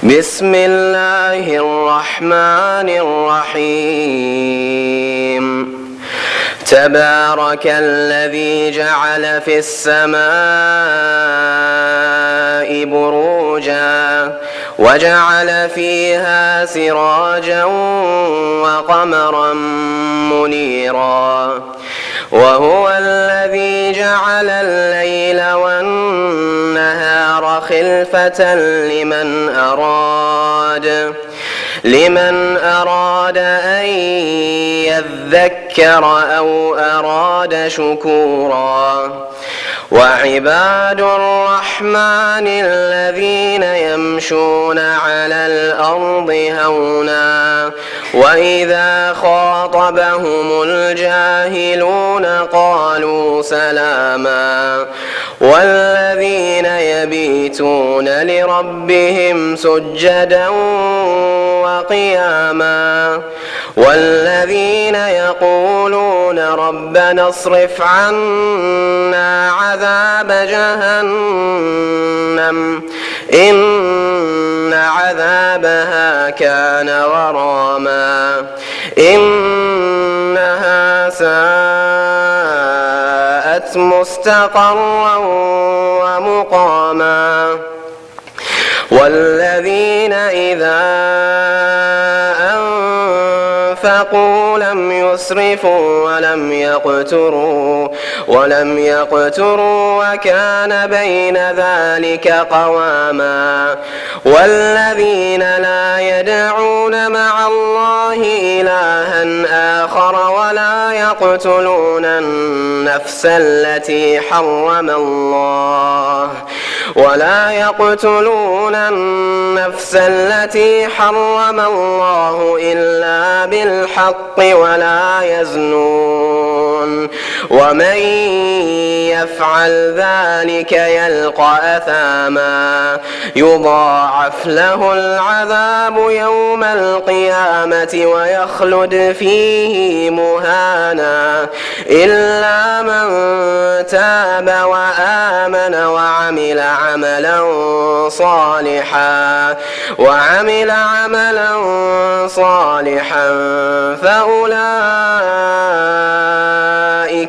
بسم الله الرحمن الرحيم تبارك الذي جعل في السماء بروجا وجعل فيها سراجا وقمرا منيرا وهو الذي جعل الليل والنهار خلفة لمن أراد أن يذكر أو أراد شكورا وعباد الرحمن الذين يمشون على الأرض هونا وإذا خاطبهم الجاهلون قالوا سلاما والذين يبيتون لربهم سجدا وقياما والذين يقولون ربنا اصرف عنا عذاب جهنم إن عذابها كان غراما إنها ساءت مستقرا ومقاما والذين إذا أنفقوا لم يسرفوا ولم يقتروا وكان بين ذلك قواما والذين لا يدعون مع الله إلها آخر ولا يقتلون النفس التي حرم الله إلا بالحق ولا يزنون ومن يفعل ذلك يلقى أثاما يضاعف له العذاب يوم القيامة ويخلد فيه مهانا إلا من تاب وآمن وعمل عملا صالحا فأولئك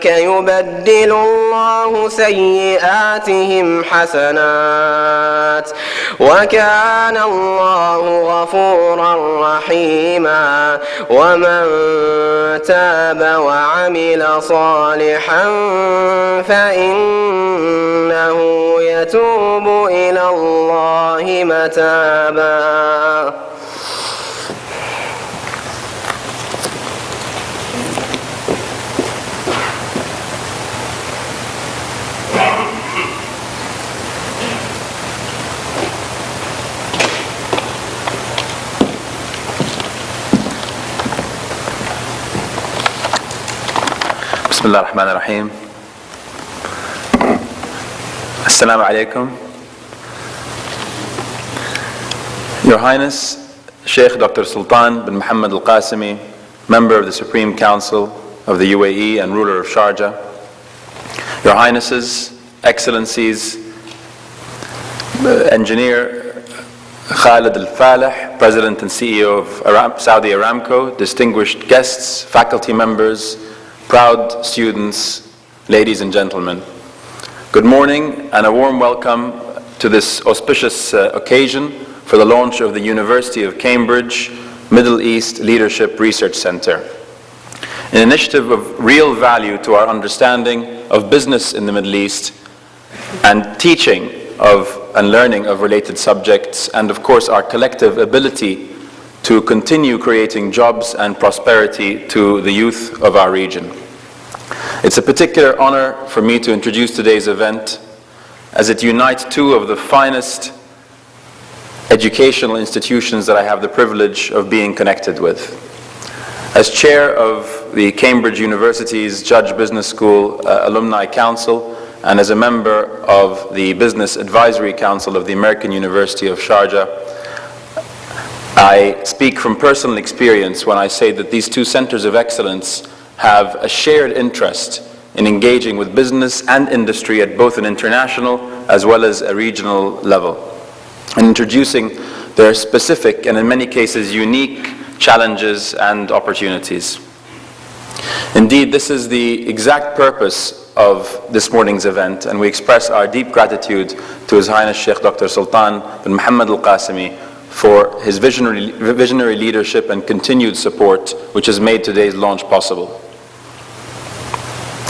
يبدل الله سيئاتهم حسنات وكان الله غفورا رحيما ومن تاب وعمل صالحا فإنه يتوب إلى الله متابا. بسم الله الرحمن الرحيم. Assalamu alaikum. Your Highness, Sheikh Dr. Sultan bin Muhammad Al-Qasimi, member of the Supreme Council of the UAE and ruler of Sharjah, Your Highnesses, Excellencies, Engineer Khalid Al-Falih, President and CEO of Saudi Aramco, distinguished guests, faculty members, proud students, ladies and gentlemen. Good morning and a warm welcome to this auspicious occasion for the launch of the University of Cambridge Middle East Leadership Research Center, an initiative of real value to our understanding of business in the Middle East and teaching of and learning of related subjects, and of course our collective ability to continue creating jobs and prosperity to the youth of our region. It's a particular honor for me to introduce today's event, as it unites two of the finest educational institutions that I have the privilege of being connected with. As chair of the Cambridge University's Judge Business School Alumni Council, and as a member of the Business Advisory Council of the American University of Sharjah, I speak from personal experience when I say that these two centers of excellence have a shared interest in engaging with business and industry at both an international as well as a regional level, and introducing their specific and in many cases unique challenges and opportunities. Indeed, this is the exact purpose of this morning's event, and we express our deep gratitude to His Highness Sheikh Dr. Sultan bin Muhammad Al-Qasimi for his visionary leadership and continued support, which has made today's launch possible.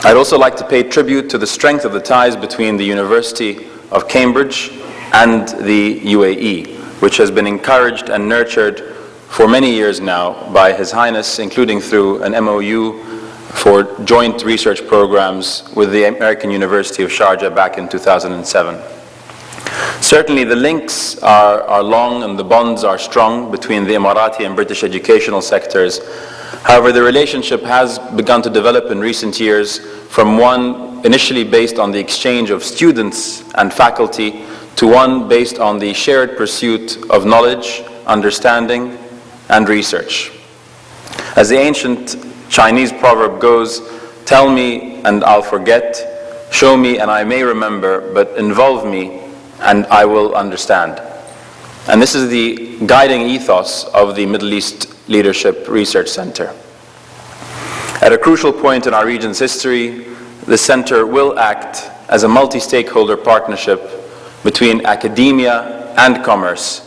I'd also like to pay tribute to the strength of the ties between the University of Cambridge and the UAE, which has been encouraged and nurtured for many years now by His Highness, including through an MOU for joint research programs with the American University of Sharjah back in 2007. Certainly the links are long and the bonds are strong between the Emirati and British educational sectors. However, the relationship has begun to develop in recent years from one initially based on the exchange of students and faculty to one based on the shared pursuit of knowledge, understanding, and research. As the ancient Chinese proverb goes, tell me and I'll forget, show me and I may remember, but involve me and I will understand. And this is the guiding ethos of the Middle East Leadership Research Center. At a crucial point in our region's history, the center will act as a multi-stakeholder partnership between academia and commerce,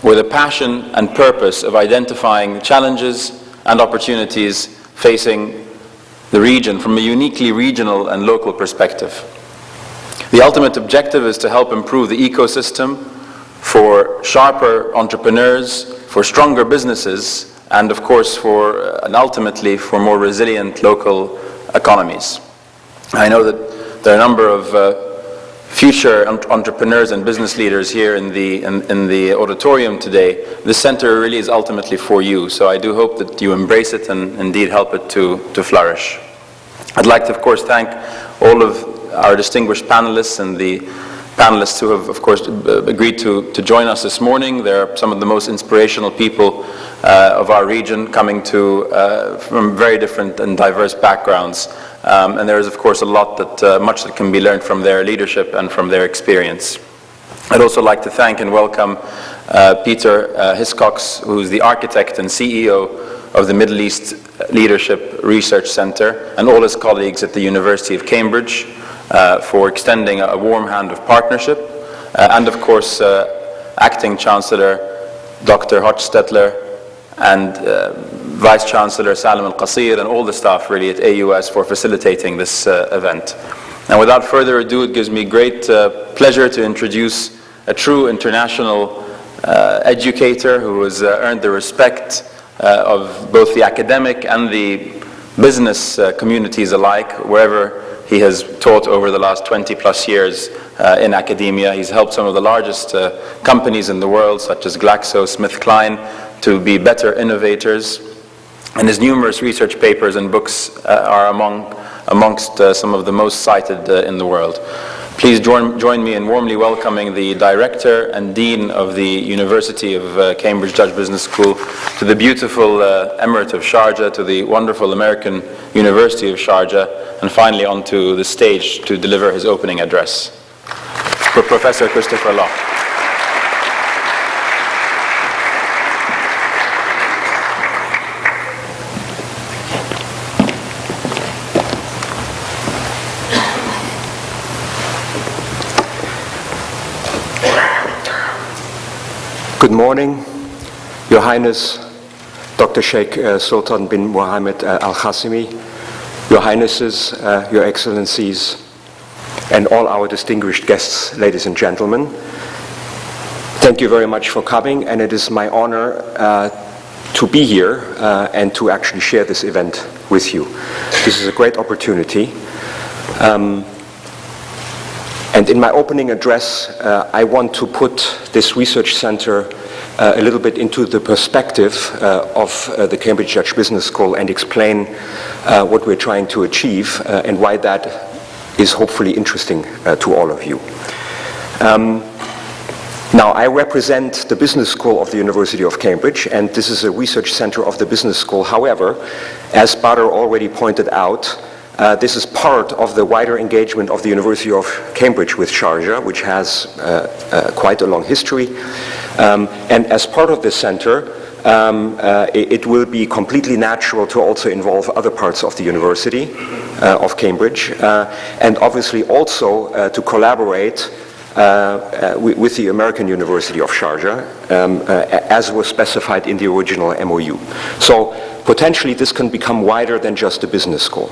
with a passion and purpose of identifying challenges and opportunities facing the region from a uniquely regional and local perspective. The ultimate objective is to help improve the ecosystem for sharper entrepreneurs, for stronger businesses, and of course and ultimately for more resilient local economies. I know that there are a number of future entrepreneurs and business leaders here in the auditorium today. This center really is ultimately for you, so I do hope that you embrace it and indeed help it to flourish. I'd like to, of course, thank all of our distinguished panelists and the panelists who have, of course, agreed to join us this morning. They're some of the most inspirational people of our region, coming from very different and diverse backgrounds. And there is, of course, much that can be learned from their leadership and from their experience. I'd also like to thank and welcome Peter Hiscox, who's the architect and CEO of the Middle East Leadership Research Center, and all his colleagues at the University of Cambridge for extending a warm hand of partnership, and of course Acting Chancellor Dr. Hochstetler and Vice Chancellor Salim Al-Qasir and all the staff really at AUS for facilitating this event. And without further ado, it gives me great pleasure to introduce a true international educator who has earned the respect of both the academic and the business communities alike, wherever he has taught over the last 20 plus years in academia. He's helped some of the largest companies in the world, such as GlaxoSmithKline, to be better innovators. And his numerous research papers and books are amongst some of the most cited in the world. Please join me in warmly welcoming the Director and Dean of the University of Cambridge Judge Business School, to the beautiful Emirate of Sharjah, to the wonderful American University of Sharjah, and finally onto the stage to deliver his opening address. For Professor Christopher Locke. Good morning, Your Highness, Dr. Sheikh Sultan bin Mohammed Al-Qasimi, Your Highnesses, Your Excellencies, and all our distinguished guests, ladies and gentlemen. Thank you very much for coming, and it is my honor to be here and to actually share this event with you. This is a great opportunity. And in my opening address, I want to put this research center a little bit into the perspective of the Cambridge Judge Business School and explain what we're trying to achieve and why that is hopefully interesting to all of you. Now, I represent the Business School of the University of Cambridge, and this is a research center of the Business School. However, as Badr already pointed out, this is part of the wider engagement of the University of Cambridge with Sharjah, which has quite a long history. And as part of this center, it will be completely natural to also involve other parts of the University of Cambridge, and obviously also to collaborate with the American University of Sharjah, as was specified in the original MOU. So potentially this can become wider than just a business school.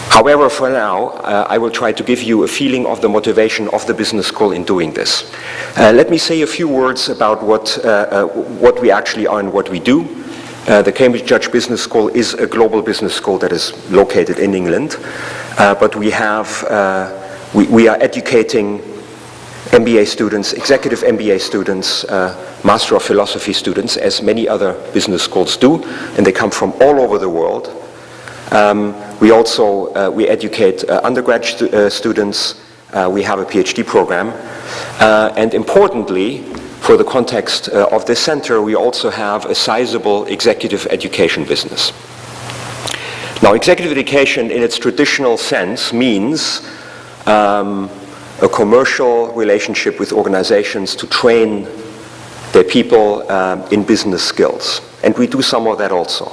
However, for now, I will try to give you a feeling of the motivation of the business school in doing this. Let me say a few words about what we actually are and what we do. The Cambridge Judge Business School is a global business school that is located in England, but we are educating MBA students, executive MBA students, Master of Philosophy students, as many other business schools do, and they come from all over the world. We also we educate undergraduate students. We have a PhD program, and importantly, for the context of this center, we also have a sizable executive education business. Now, executive education in its traditional sense means a commercial relationship with organizations to train their people in business skills, and we do some of that also.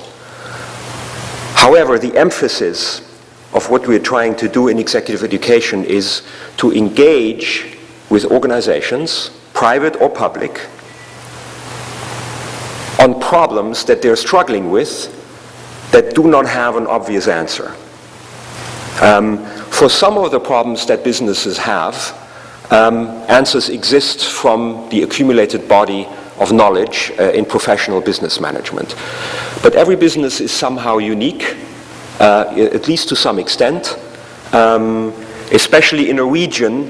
However, the emphasis of what we're trying to do in executive education is to engage with organizations, private or public, on problems that they're struggling with that do not have an obvious answer. For some of the problems that businesses have, answers exist from the accumulated body of knowledge in professional business management. But every business is somehow unique, at least to some extent, especially in a region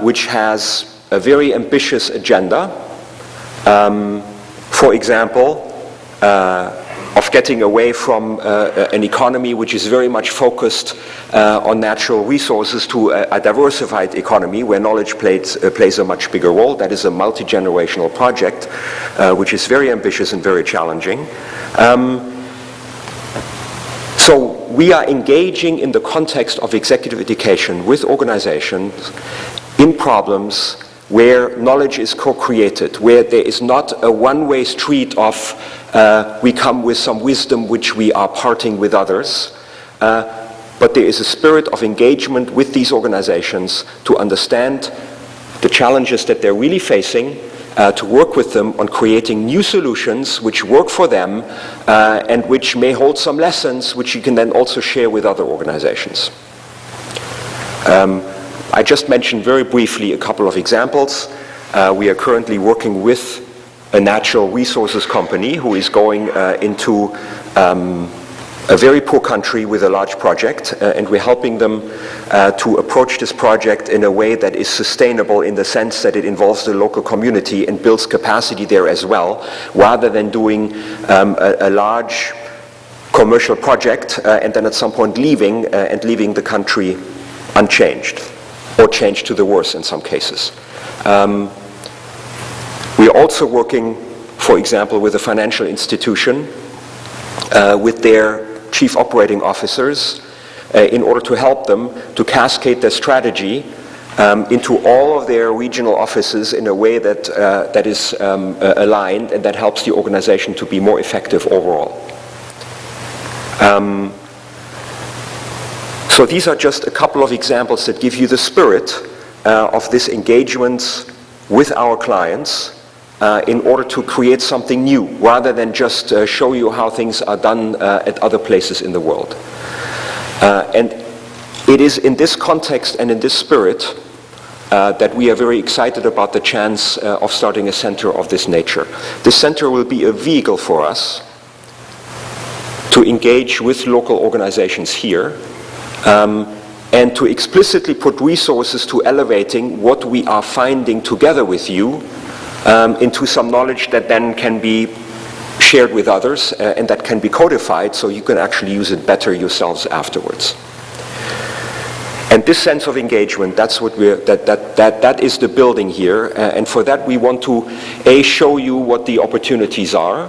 which has a very ambitious agenda. For example, of getting away from an economy which is very much focused on natural resources to a diversified economy where knowledge plays a much bigger role. That is a multi-generational project which is very ambitious and very challenging. So we are engaging in the context of executive education with organizations in problems where knowledge is co-created, where there is not a one-way street of we come with some wisdom which we are parting with others, but there is a spirit of engagement with these organizations to understand the challenges that they're really facing, to work with them on creating new solutions which work for them and which may hold some lessons which you can then also share with other organizations. I just mentioned very briefly a couple of examples. We are currently working with a natural resources company who is going into a very poor country with a large project, and we're helping them to approach this project in a way that is sustainable in the sense that it involves the local community and builds capacity there as well, rather than doing a large commercial project and then at some point leaving the country unchanged, or changed to the worse in some cases. We are also working, for example, with a financial institution with their chief operating officers in order to help them to cascade their strategy into all of their regional offices in a way that is aligned and that helps the organization to be more effective overall. So these are just a couple of examples that give you the spirit of this engagement with our clients in order to create something new, rather than just show you how things are done at other places in the world. And it is in this context and in this spirit that we are very excited about the chance of starting a center of this nature. This center will be a vehicle for us to engage with local organizations here and to explicitly put resources to elevating what we are finding together with you into some knowledge that then can be shared with others and that can be codified so you can actually use it better yourselves afterwards. And this sense of engagement, that's what that is the building here, and for that we want to show you what the opportunities are.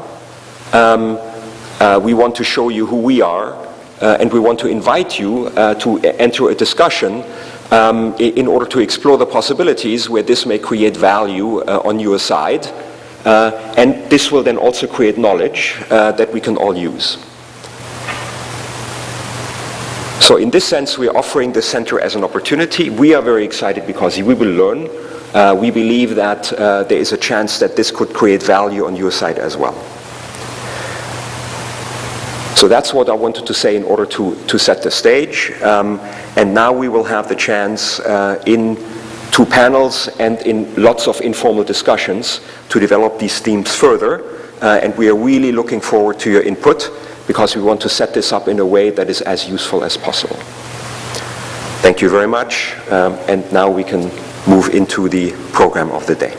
We want to show you who we are, and we want to invite you to enter a discussion in order to explore the possibilities where this may create value on your side. And this will then also create knowledge that we can all use. So in this sense, we are offering the center as an opportunity. We are very excited because we will learn. We believe that there is a chance that this could create value on your side as well. So that's what I wanted to say in order to set the stage. And now we will have the chance in 2 panels and in lots of informal discussions to develop these themes further. And we are really looking forward to your input because we want to set this up in a way that is as useful as possible. Thank you very much. And now we can move into the program of the day.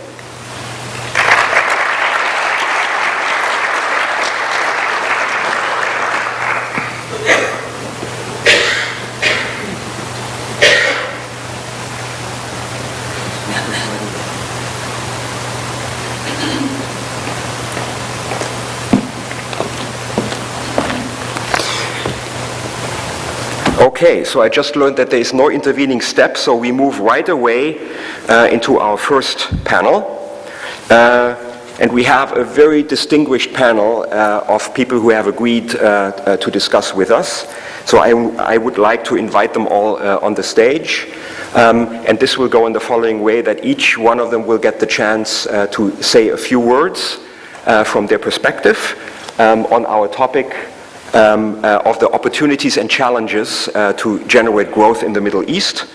Okay, so I just learned that there is no intervening step, so we move right away into our first panel. And we have a very distinguished panel of people who have agreed to discuss with us. So I would like to invite them all on the stage. And this will go in the following way, that each one of them will get the chance to say a few words from their perspective on our topic of the opportunities and challenges to generate growth in the Middle East.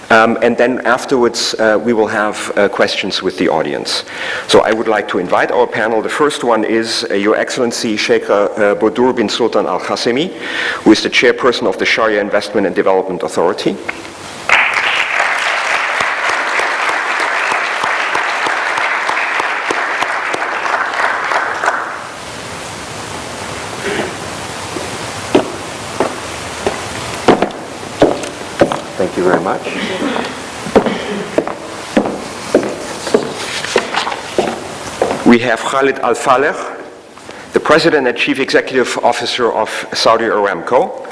And then afterwards we will have questions with the audience. So I would like to invite our panel. The first one is Your Excellency Sheikh Bodur bin Sultan Al Qasimi, who is the chairperson of the Sharjah Investment and Development Authority. Thank you very much. We have Khalid Al-Faleh, the President and Chief Executive Officer of Saudi Aramco.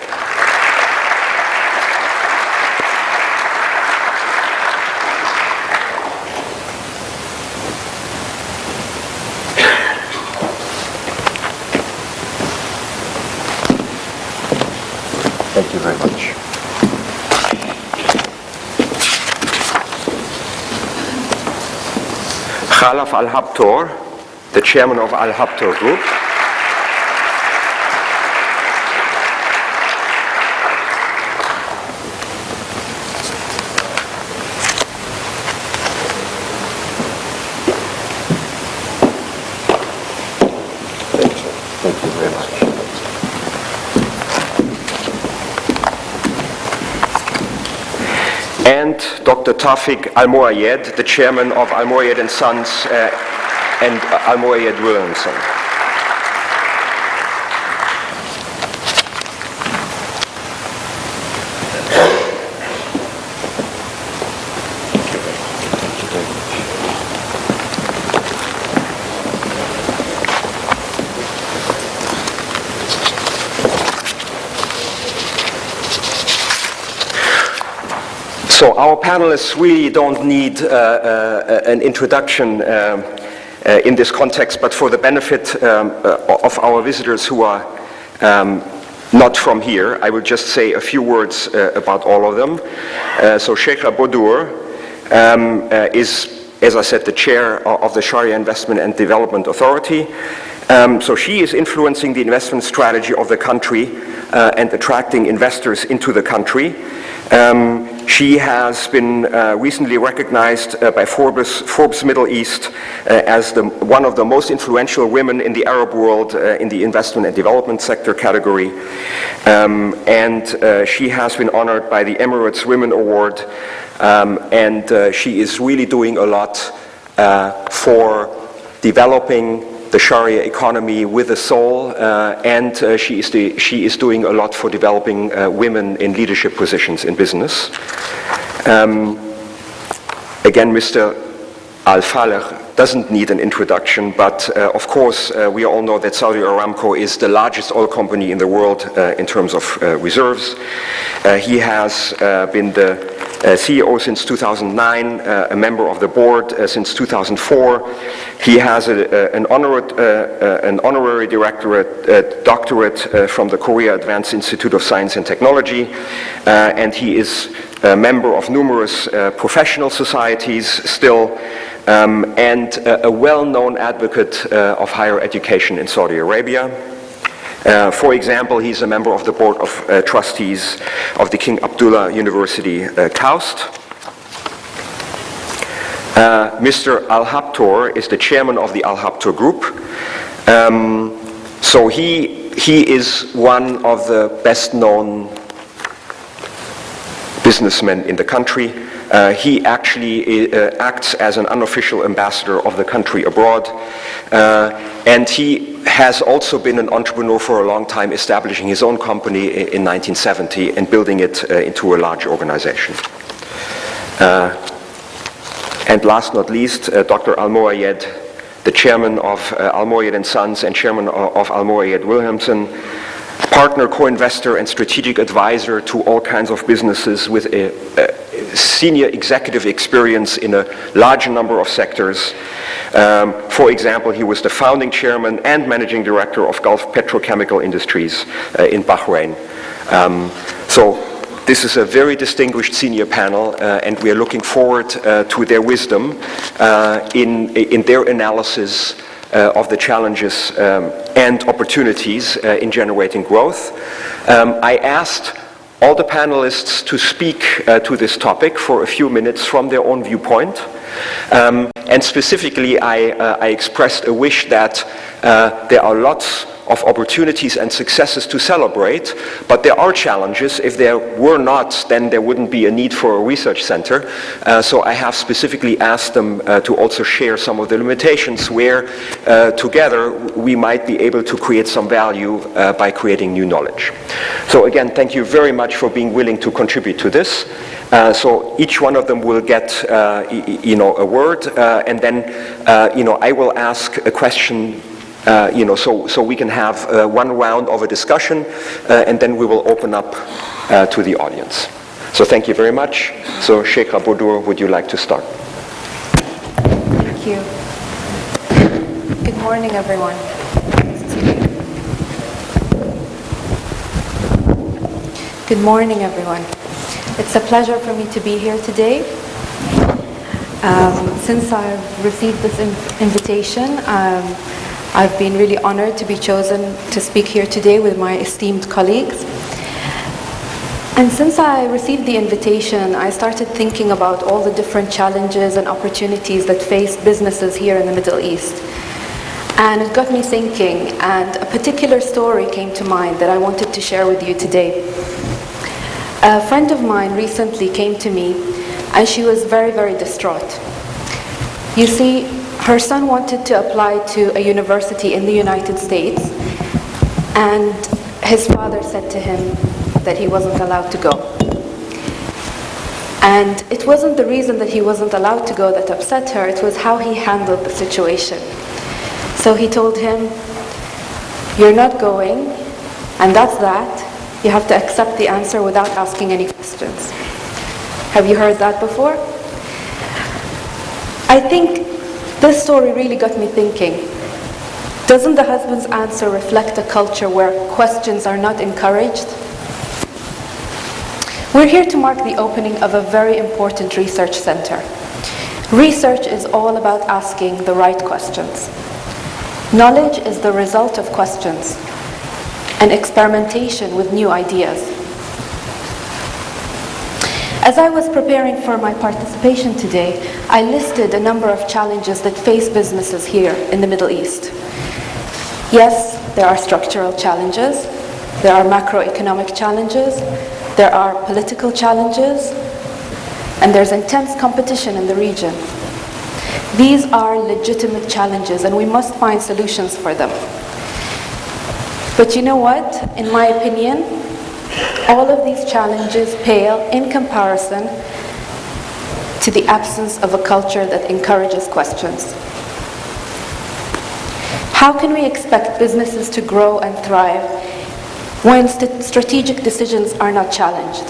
Thank you very much. Khalaf Al-Habtoor, the chairman of Al-Habtoor Group. Thank you very much. And Dr. Tawfiq Al-Muayyad, the chairman of Al-Muayyad & Sons and Al-Muayyad Williamson. So our panelists really don't need an introduction in this context, but for the benefit of our visitors who are not from here, I will just say a few words about all of them. So Sheikh Bodur is, as I said, the chair of the Sharjah Investment and Development Authority. So she is influencing the investment strategy of the country and attracting investors into the country. She has been recently recognized by Forbes Middle East as one of the most influential women in the Arab world in the investment and development sector category. And she has been honored by the Emirates Women Award, and she is really doing a lot for developing the Sharia economy with a soul, and she is doing a lot for developing women in leadership positions in business. Again, Mr. Al-Faleh doesn't need an introduction, but of course we all know that Saudi Aramco is the largest oil company in the world in terms of reserves. He has been the CEO since 2009, a member of the board since 2004. He has an honorary doctorate from the Korea Advanced Institute of Science and Technology, and he is a member of numerous professional societies still, and a well-known advocate of higher education in Saudi Arabia. For example, he's a member of the Board of Trustees of the King Abdullah University, KAUST. Mr. Al-Habtoor is the chairman of the Al-Habtoor Group. So he is one of the best-known businessmen in the country. He actually acts as an unofficial ambassador of the country abroad, and he has also been an entrepreneur for a long time, establishing his own company in 1970 and building it into a large organization. And last not least, Dr. Al-Moayed, the chairman of Al-Moayed & Sons and chairman of Al-Moayed Wilhelmsen, partner, co-investor, and strategic advisor to all kinds of businesses with a senior executive experience in a large number of sectors. For example, he was the founding chairman and managing director of Gulf Petrochemical Industries in Bahrain. So this is a very distinguished senior panel, and we are looking forward to their wisdom in their analysis of the challenges and opportunities in generating growth. I asked all the panelists to speak to this topic for a few minutes from their own viewpoint. And specifically, I expressed a wish that there are lots of opportunities and successes to celebrate, but there are challenges. If there were not, then there wouldn't be a need for a research center. So I have specifically asked them to also share some of the limitations where together we might be able to create some value by creating new knowledge. So again, thank you very much for being willing to contribute to this. So each one of them will get a word, and then I will ask a question, so we can have one round of a discussion, and then we will open up to the audience. So thank you very much. So Sheikh Abodur, would you like to start? Thank you. Good morning, everyone. Good morning, everyone. It's a pleasure for me to be here today. Since I've received this invitation, I've been really honored to be chosen to speak here today with my esteemed colleagues. And since I received the invitation, I started thinking about all the different challenges and opportunities that face businesses here in the Middle East. And it got me thinking, and a particular story came to mind that I wanted to share with you today. A friend of mine recently came to me, and she was very, very distraught. You see, her son wanted to apply to a university in the United States, and his father said to him that he wasn't allowed to go. And it wasn't the reason that he wasn't allowed to go that upset her, it was how he handled the situation. So he told him, "You're not going, and that's that. You have to accept the answer without asking any questions." Have you heard that before? I think this story really got me thinking. Doesn't the husband's answer reflect a culture where questions are not encouraged? We're here to mark the opening of a very important research center. Research is all about asking the right questions. Knowledge is the result of questions and experimentation with new ideas. As I was preparing for my participation today, I listed a number of challenges that face businesses here in the Middle East. Yes, there are structural challenges, there are macroeconomic challenges, there are political challenges, and there's intense competition in the region. These are legitimate challenges, and we must find solutions for them. But you know what? In my opinion, all of these challenges pale in comparison to the absence of a culture that encourages questions. How can we expect businesses to grow and thrive when strategic decisions are not challenged?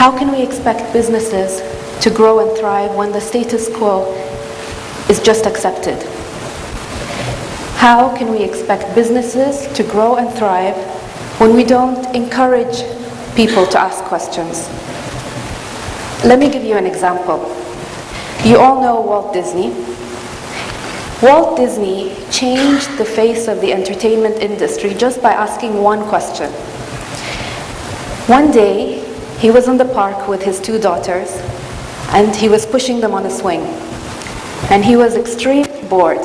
How can we expect businesses to grow and thrive when the status quo is just accepted? How can we expect businesses to grow and thrive when we don't encourage people to ask questions? Let me give you an example. You all know Walt Disney. Walt Disney changed the face of the entertainment industry just by asking one question. One day, he was in the park with his two daughters, and he was pushing them on a swing. And he was extremely bored.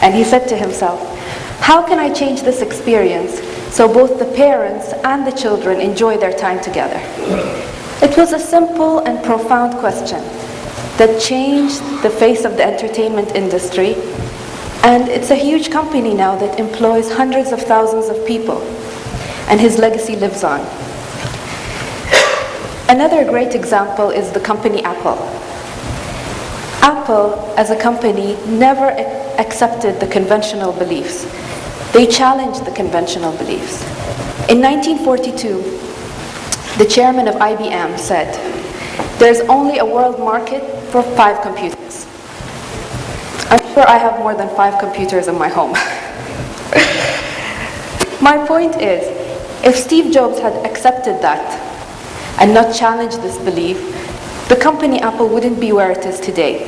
And he said to himself, how can I change this experience so both the parents and the children enjoy their time together? It was a simple and profound question that changed the face of the entertainment industry, and it's a huge company now that employs hundreds of thousands of people, and his legacy lives on. Another great example is the company Apple. Apple, as a company, never accepted the conventional beliefs. They challenged the conventional beliefs. In 1942, the chairman of IBM said, there's only a world market for 5 computers. I'm sure I have more than 5 computers in my home. My point is, if Steve Jobs had accepted that and not challenged this belief, the company Apple wouldn't be where it is today.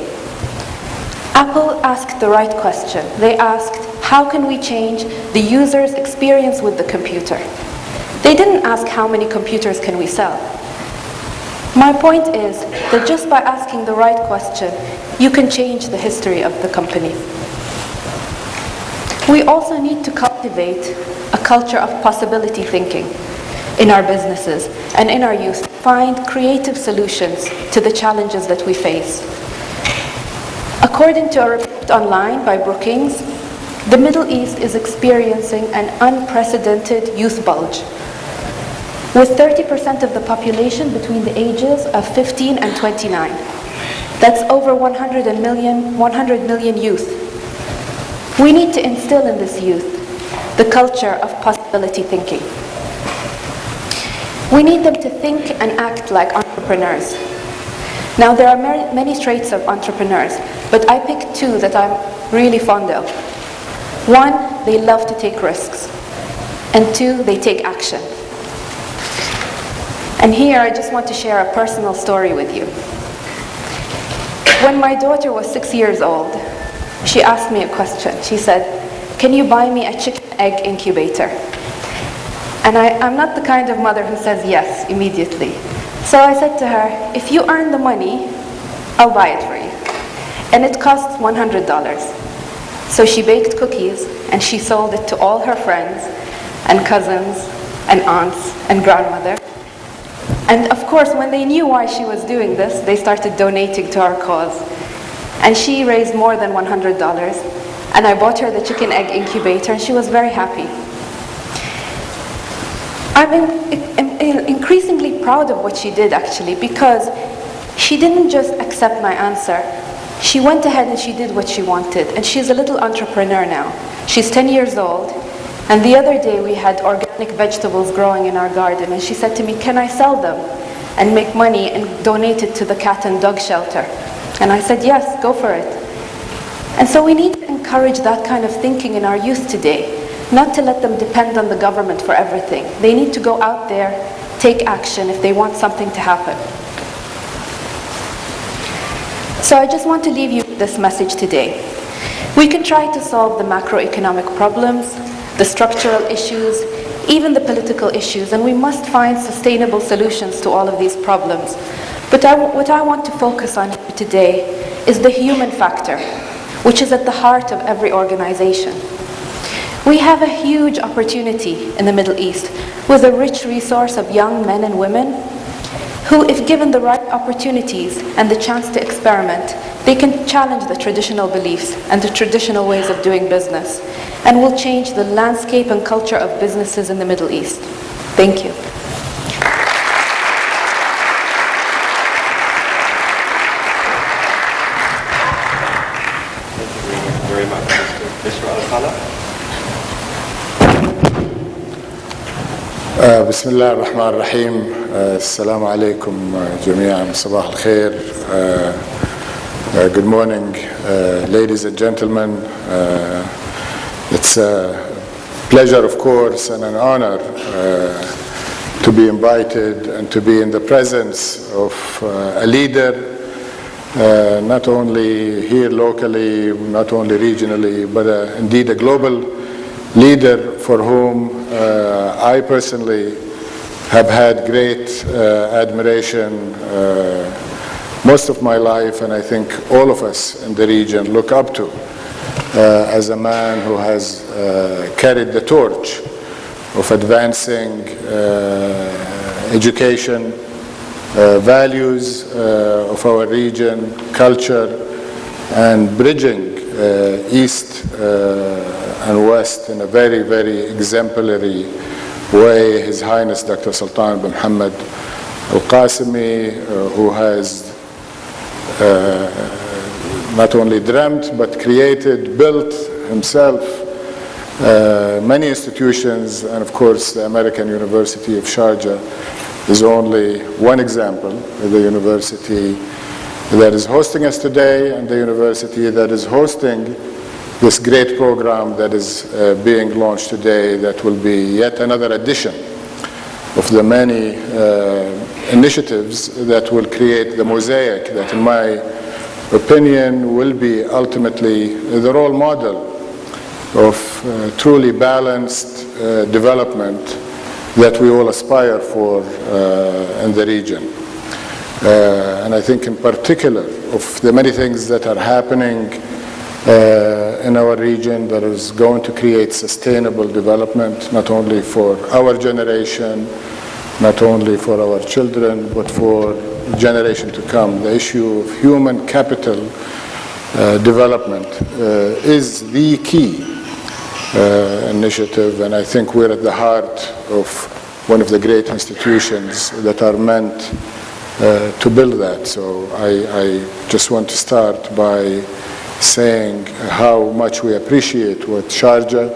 Apple asked the right question. They asked, how can we change the user's experience with the computer? They didn't ask how many computers can we sell. My point is that just by asking the right question, you can change the history of the company. We also need to cultivate a culture of possibility thinking in our businesses and in our youth. Find creative solutions to the challenges that we face. According to a report online by Brookings, the Middle East is experiencing an unprecedented youth bulge, with 30% of the population between the ages of 15 and 29. That's over 100 million youth. We need to instill in this youth the culture of possibility thinking. We need them to think and act like entrepreneurs. Now, there are many traits of entrepreneurs, but I picked 2 that I'm really fond of. 1, they love to take risks. And 2, they take action. And here I just want to share a personal story with you. When my daughter was 6 years old, she asked me a question. She said, can you buy me a chicken egg incubator? And I'm not the kind of mother who says yes immediately. So I said to her, if you earn the money, I'll buy it for you. And it costs $100. So she baked cookies and she sold it to all her friends and cousins and aunts and grandmother. And of course, when they knew why she was doing this, they started donating to our cause. And she raised more than $100. And I bought her the chicken egg incubator, and she was very happy. I'm increasingly proud of what she did, actually, because she didn't just accept my answer. She went ahead and she did what she wanted. And she's a little entrepreneur now. She's 10 years old. And the other day we had organic vegetables growing in our garden, and she said to me, can I sell them and make money and donate it to the cat and dog shelter? And I said, yes, go for it. And so we need to encourage that kind of thinking in our youth today, not to let them depend on the government for everything. They need to go out there, take action if they want something to happen. So I just want to leave you with this message today. We can try to solve the macroeconomic problems, the structural issues, even the political issues, and we must find sustainable solutions to all of these problems. But what I want to focus on today is the human factor, which is at the heart of every organization. We have a huge opportunity in the Middle East with a rich resource of young men and women who, if given the right opportunities and the chance to experiment, they can challenge the traditional beliefs and the traditional ways of doing business, and will change the landscape and culture of businesses in the Middle East. Thank you. Thank you very much, Mr. Al-Khala. بسم الله الرحمن الرحيم. السلام عليكم جميعا. صباح الخير. Good morning, ladies and gentlemen. It's a pleasure, of course, and an honor to be invited and to be in the presence of a leader, not only here locally, not only regionally, but indeed a global leader for whom I personally have had great admiration most of my life, and I think all of us in the region look up to as a man who has carried the torch of advancing education, values of our region, culture, and bridging East and West in a very, very exemplary way. His Highness Dr. Sultan bin Hamad Al-Qasimi, who has not only dreamt but created, built himself many institutions, and of course the American University of Sharjah is only one example. The university that is hosting us today and the university that is hosting this great program that is being launched today, that will be yet another addition of the many initiatives that will create the mosaic that, in my opinion, will be ultimately the role model of truly balanced development that we all aspire for in the region. And I think in particular of the many things that are happening in our region that is going to create sustainable development, not only for our generation, not only for our children, but for generation to come. The issue of human capital development is the key initiative, and I think we're at the heart of one of the great institutions that are meant to build that. So I just want to start by saying how much we appreciate what Sharjah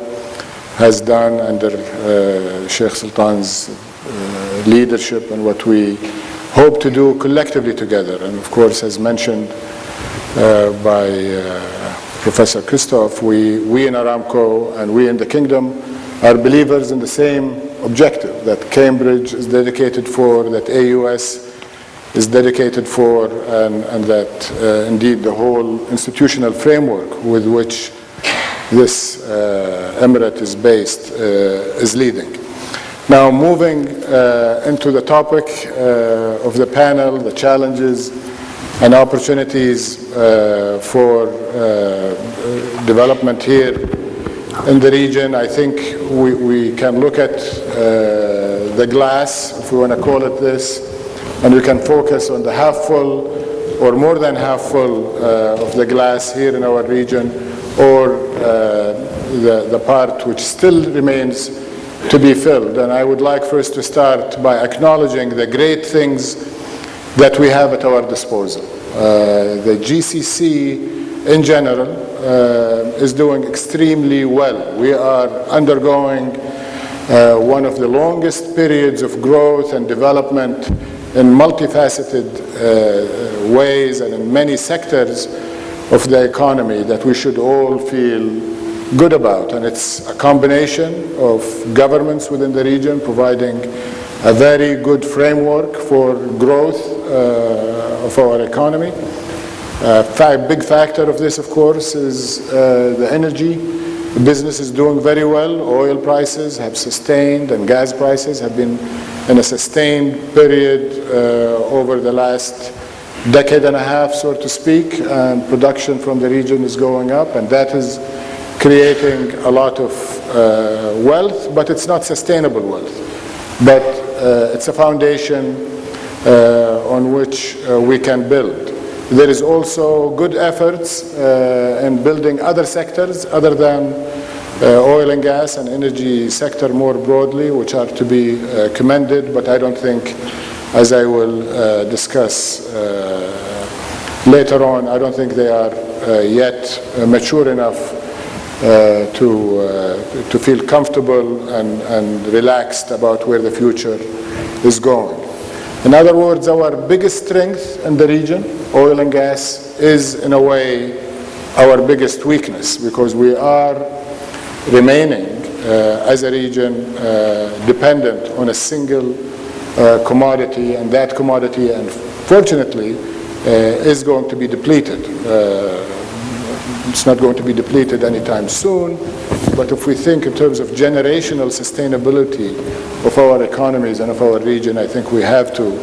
has done under Sheikh Sultan's leadership and what we hope to do collectively together. And of course, as mentioned by Professor Christoph, we in Aramco and we in the Kingdom are believers in the same objective that Cambridge is dedicated for, that AUS is dedicated for, and that indeed the whole institutional framework with which this emirate is based is leading. Now, moving into the topic of the panel, the challenges and opportunities for development here in the region, I think we can look at the glass, if we want to call it this, and we can focus on the half full or more than half full of the glass here in our region, or the part which still remains to be filled. And I would like first to start by acknowledging the great things that we have at our disposal. The GCC in general is doing extremely well. We are undergoing one of the longest periods of growth and development in multifaceted ways and in many sectors of the economy that we should all feel good about. And it's a combination of governments within the region providing a very good framework for growth of our economy. A big factor of this, of course, is the energy. The business is doing very well. Oil prices have sustained and gas prices have been in a sustained period over the last decade and a half, so to speak, and production from the region is going up, and that is creating a lot of wealth, but it's not sustainable wealth. But it's a foundation on which we can build. There is also good efforts in building other sectors other than oil and gas and energy sector more broadly, which are to be commended, but I don't think, as I will discuss later on, I don't think they are yet mature enough to feel comfortable and relaxed about where the future is going. In other words, our biggest strength in the region, oil and gas, is in a way our biggest weakness, because we are remaining as a region dependent on a single commodity, and that commodity, unfortunately, is going to be depleted. It's not going to be depleted anytime soon, but if we think in terms of generational sustainability of our economies and of our region, I think we have to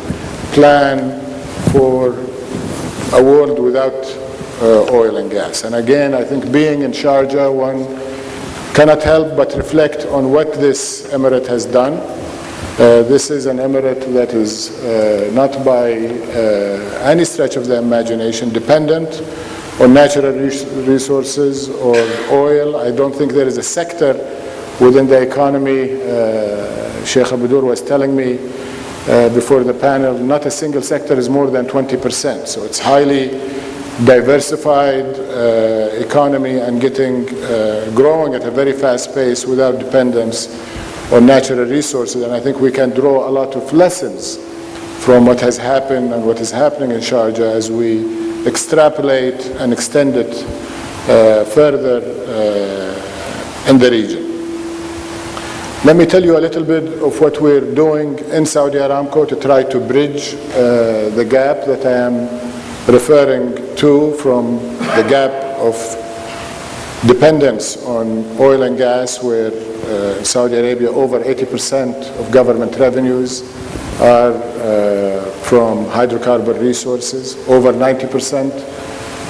plan for a world without oil and gas. And again, I think being in Sharjah, one cannot help but reflect on what this emirate has done. This is an emirate that is not by any stretch of the imagination dependent on natural resources or oil. I don't think there is a sector within the economy, Sheikh Abdur was telling me before the panel, not a single sector is more than 20%. So it's highly diversified economy and growing at a very fast pace without dependence on natural resources. And I think we can draw a lot of lessons from what has happened and what is happening in Sharjah as we extrapolate and extend it further in the region. Let me tell you a little bit of what we're doing in Saudi Aramco to try to bridge the gap that I am referring to, from the gap of dependence on oil and gas, where in Saudi Arabia over 80% of government revenues are from hydrocarbon resources. Over 90%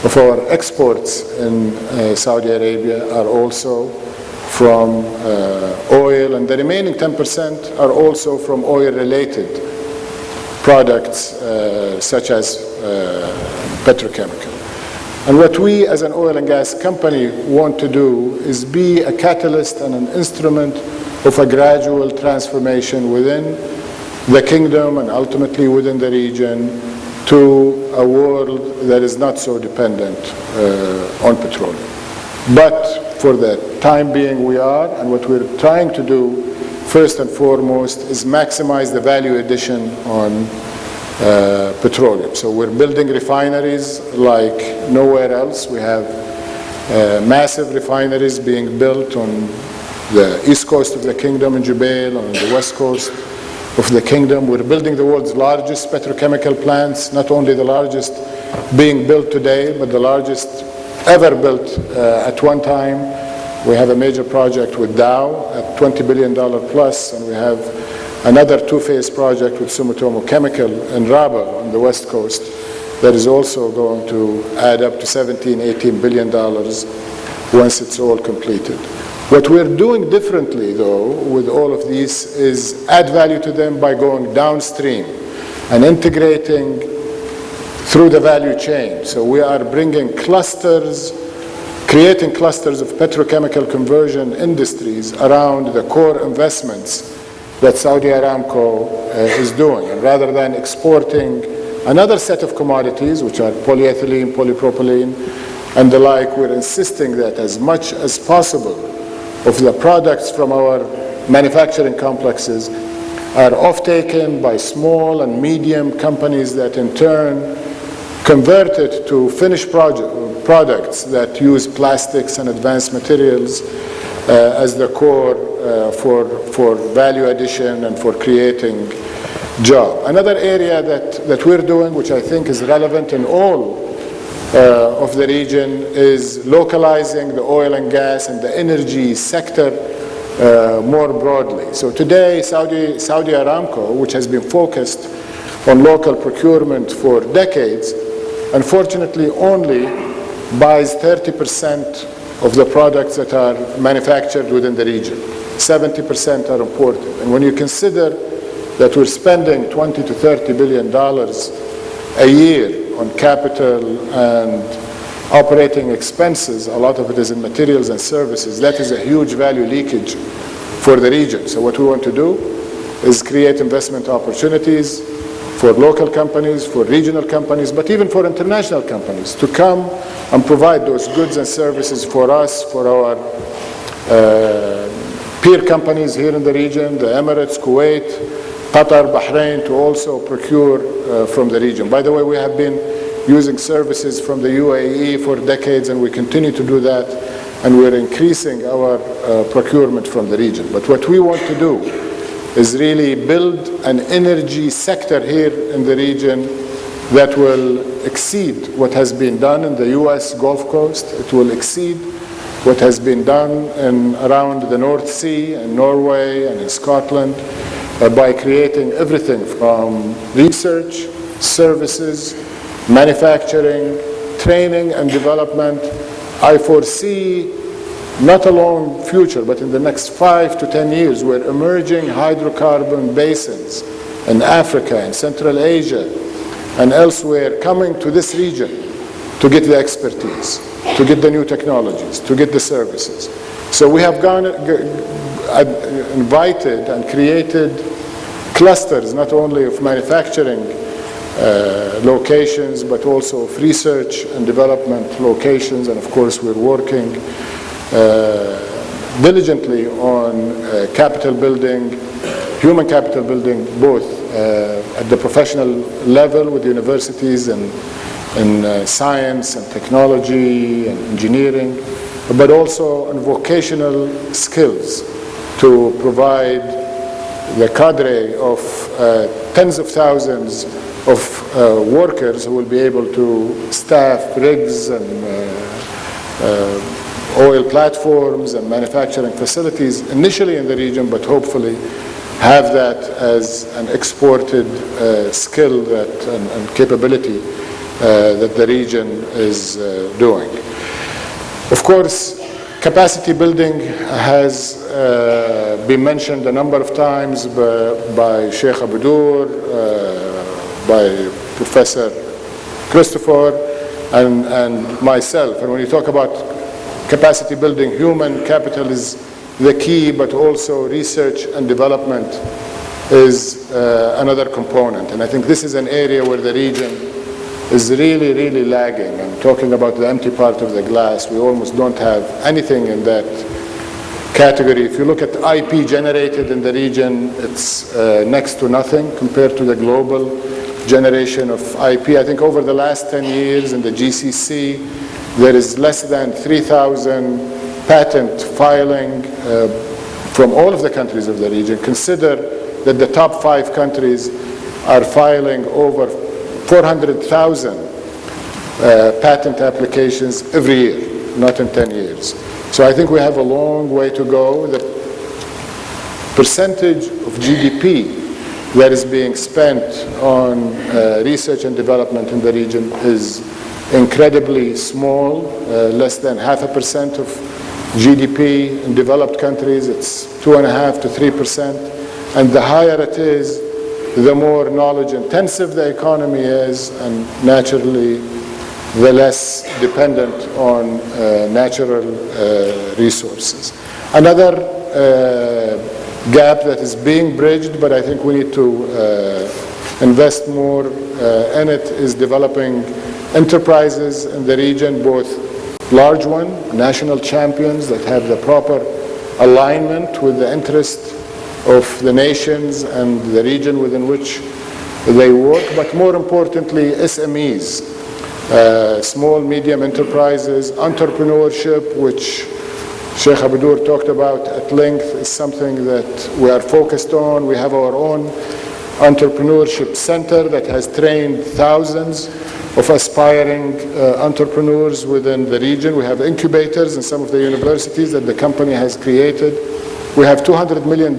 of our exports in Saudi Arabia are also from oil, and the remaining 10% are also from oil-related products such as petrochemical. And what we as an oil and gas company want to do is be a catalyst and an instrument of a gradual transformation within the kingdom and ultimately within the region to a world that is not so dependent on petroleum. But for the time being we are, and what we're trying to do first and foremost is maximize the value addition on petroleum. So we're building refineries like nowhere else. We have massive refineries being built on the east coast of the kingdom in Jubail, on the west coast of the kingdom. We're building the world's largest petrochemical plants, not only the largest being built today, but the largest ever built at one time. We have a major project with Dow at $20 billion plus, and we have another two-phase project with Sumitomo Chemical in Rabah on the west coast that is also going to add up to $17-18 billion once it's all completed. What we're doing differently, though, with all of these is add value to them by going downstream and integrating through the value chain. So we are bringing clusters, creating clusters of petrochemical conversion industries around the core investments that Saudi Aramco is doing. And rather than exporting another set of commodities, which are polyethylene, polypropylene, and the like, we're insisting that as much as possible of the products from our manufacturing complexes are off-taken by small and medium companies that in turn convert it to finished products that use plastics and advanced materials as the core for value addition and for creating jobs. Another area that we're doing, which I think is relevant in all of the region, is localizing the oil and gas and the energy sector more broadly. So today, Saudi Aramco, which has been focused on local procurement for decades, unfortunately only buys 30% of the products that are manufactured within the region. 70% are imported. And when you consider that we're spending $20 to $30 billion a year on capital and operating expenses, a lot of it is in materials and services, that is a huge value leakage for the region. So what we want to do is create investment opportunities for local companies, for regional companies, but even for international companies to come and provide those goods and services for us, for our peer companies here in the region, the Emirates, Kuwait, Qatar, Bahrain, to also procure from the region. By the way, we have been using services from the UAE for decades, and we continue to do that, and we're increasing our procurement from the region. But what we want to do is really build an energy sector here in the region that will exceed what has been done in the US Gulf Coast. It will exceed what has been done around the North Sea in Norway and in Scotland by creating everything from research, services, manufacturing, training and development. I foresee not a long future, but in the next 5 to 10 years, where emerging hydrocarbon basins in Africa and Central Asia and elsewhere coming to this region to get the expertise, to get the new technologies, to get the services. So we have invited and created clusters, not only of manufacturing locations, but also of research and development locations. And of course, we're working diligently on capital building, human capital building, both at the professional level with universities and in science and technology and engineering, but also on vocational skills to provide the cadre of tens of thousands of workers who will be able to staff rigs and oil platforms and manufacturing facilities initially in the region, but hopefully have that as an exported skill and capability that the region is doing. Of course, capacity building has been mentioned a number of times by Sheikh Abdur, by Professor Christopher, and myself. And when you talk about capacity building, human capital is the key, but also research and development is another component. And I think this is an area where the region is really, really lagging. I'm talking about the empty part of the glass. We almost don't have anything in that category. If you look at IP generated in the region, it's next to nothing compared to the global generation of IP. I think over the last 10 years in the GCC, there is less than 3,000 patent filing from all of the countries of the region. Consider that the top 5 countries are filing over 400,000 patent applications every year, not in 10 years. So I think we have a long way to go. The percentage of GDP that is being spent on research and development in the region is incredibly small, less than 0.5% of GDP. In developed countries, it's 2.5% to 3%. And the higher it is, the more knowledge intensive the economy is, and naturally, the less dependent on natural resources. Another gap that is being bridged, but I think we need to invest more in it, is developing enterprises in the region, both large ones, national champions that have the proper alignment with the interest of the nations and the region within which they work, but more importantly, SMEs, small, medium enterprises, entrepreneurship, which Sheikh Abdur talked about at length, is something that we are focused on. We have our own entrepreneurship center that has trained thousands of aspiring entrepreneurs within the region. We have incubators in some of the universities that the company has created. We have $200 million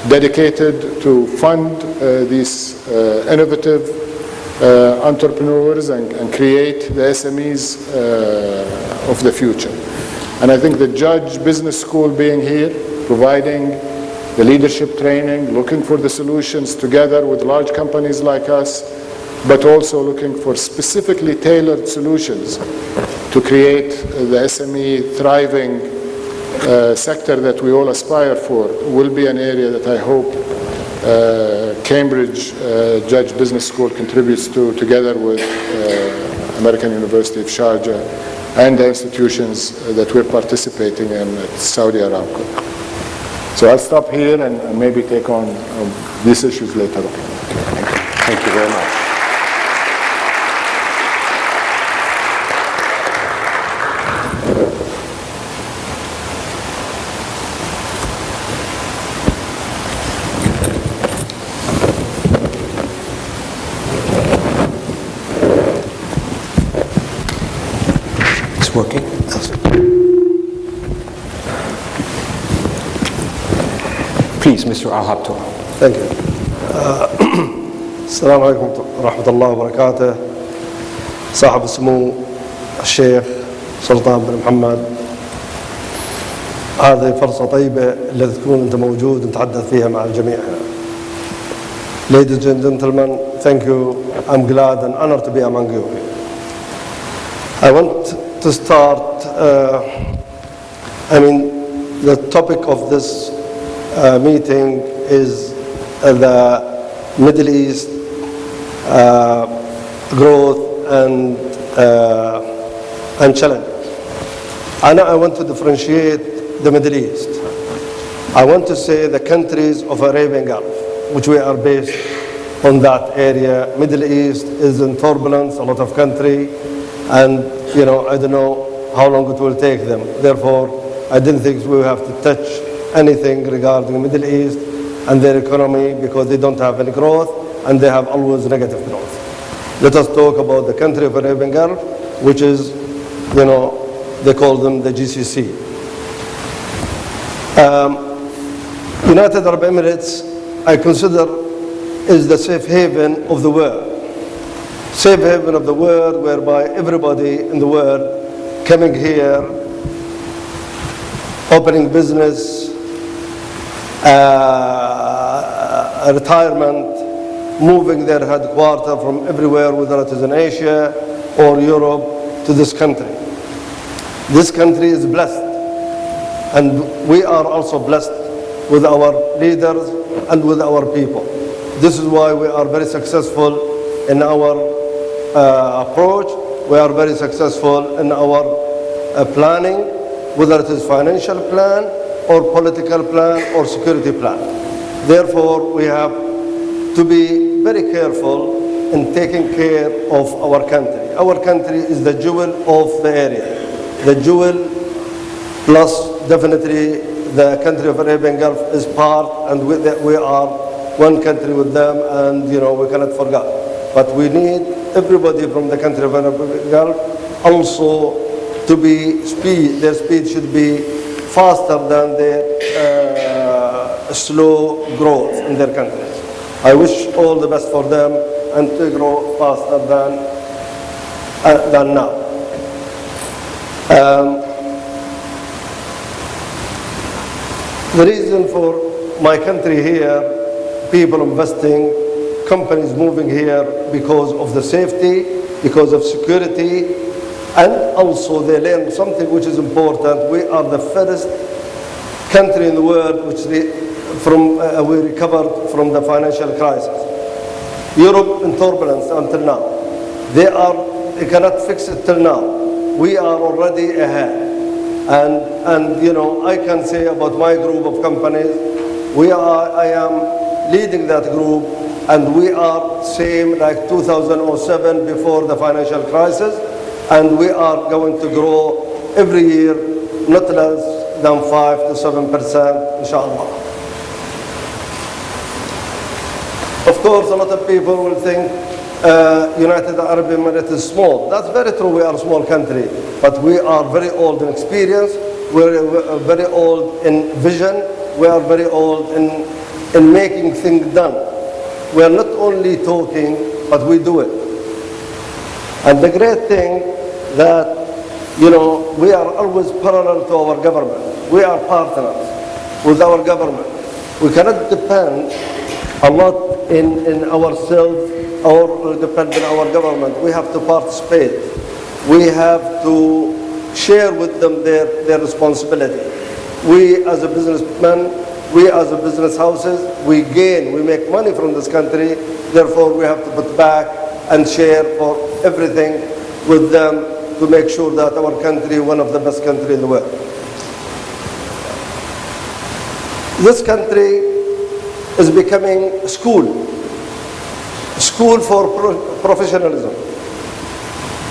dedicated to fund these innovative entrepreneurs and create the SMEs of the future. And I think the Judge Business School being here, providing the leadership training, looking for the solutions together with large companies like us, but also looking for specifically tailored solutions to create the SME thriving sector that we all aspire for, will be an area that I hope Cambridge Judge Business School contributes to, together with American University of Sharjah and the institutions that we're participating in at Saudi Aramco. So I'll stop here and maybe take on these issues later on. Thank you very much. It's working. Please, Mr. Al-Habto. Thank you. السلام عليكم ورحمة الله وبركاته. صاحب السمو الشيخ سلطان بن محمد، هذه فرصة طيبة اللي تكون أنت موجود نتحدث فيها مع الجميع. Ladies and gentlemen, thank you. I'm glad and honored to be among you. I want to start, the topic of this meeting is the Middle East growth and challenges. And I want to differentiate the Middle East. I want to say the countries of Arabian Gulf, which we are based on that area. Middle East is in turbulence, a lot of country, and I don't know how long it will take them. Therefore, I didn't think we have to touch anything regarding the Middle East and their economy because they don't have any growth and they have always negative growth. Let us talk about the country of Arabian Gulf, which is, they call them the GCC. United Arab Emirates, I consider, is the safe haven of the world. Safe haven of the world whereby everybody in the world coming here, opening business, retirement, moving their headquarters from everywhere, whether it is in Asia or Europe, to this country. This country is blessed, and we are also blessed with our leaders and with our people. This is why we are very successful in our approach. We are very successful in our planning, whether it is financial plan or political plan or security plan. Therefore, we have to be very careful in taking care of our country. Our country is the jewel of the area. The jewel plus definitely the country of Arabian Gulf is part, and we are one country with them, and we cannot forget. But we need everybody from the country of Arabian Gulf also to be their speed should be faster than their slow growth in their countries. I wish all the best for them and to grow faster than now. The reason for my country here, people investing, companies moving here because of the safety, because of security, and also they learn something which is important. We are the first country in the world which we recovered from the financial crisis. Europe in turbulence until now. They cannot fix it till now. We are already ahead. And I can say about my group of companies, I am leading that group, and we are same like 2007 before the financial crisis, and we are going to grow every year not less than 5 to 7%, inshallah. Of course, a lot of people will think United Arab Emirates is small. That's very true, we are a small country, but we are very old in experience, we're very old in vision, we are very old in making things done. We are not only talking, but we do it. And the great thing that, we are always parallel to our government. We are partners with our government. We cannot depend a lot in ourselves or depend on our government. We have to participate. We have to share with them their responsibility. We as a businessman we as a business houses, we gain, we make money from this country, therefore we have to put back and share for everything with them to make sure that our country is one of the best countries in the world. This country is becoming a school for professionalism.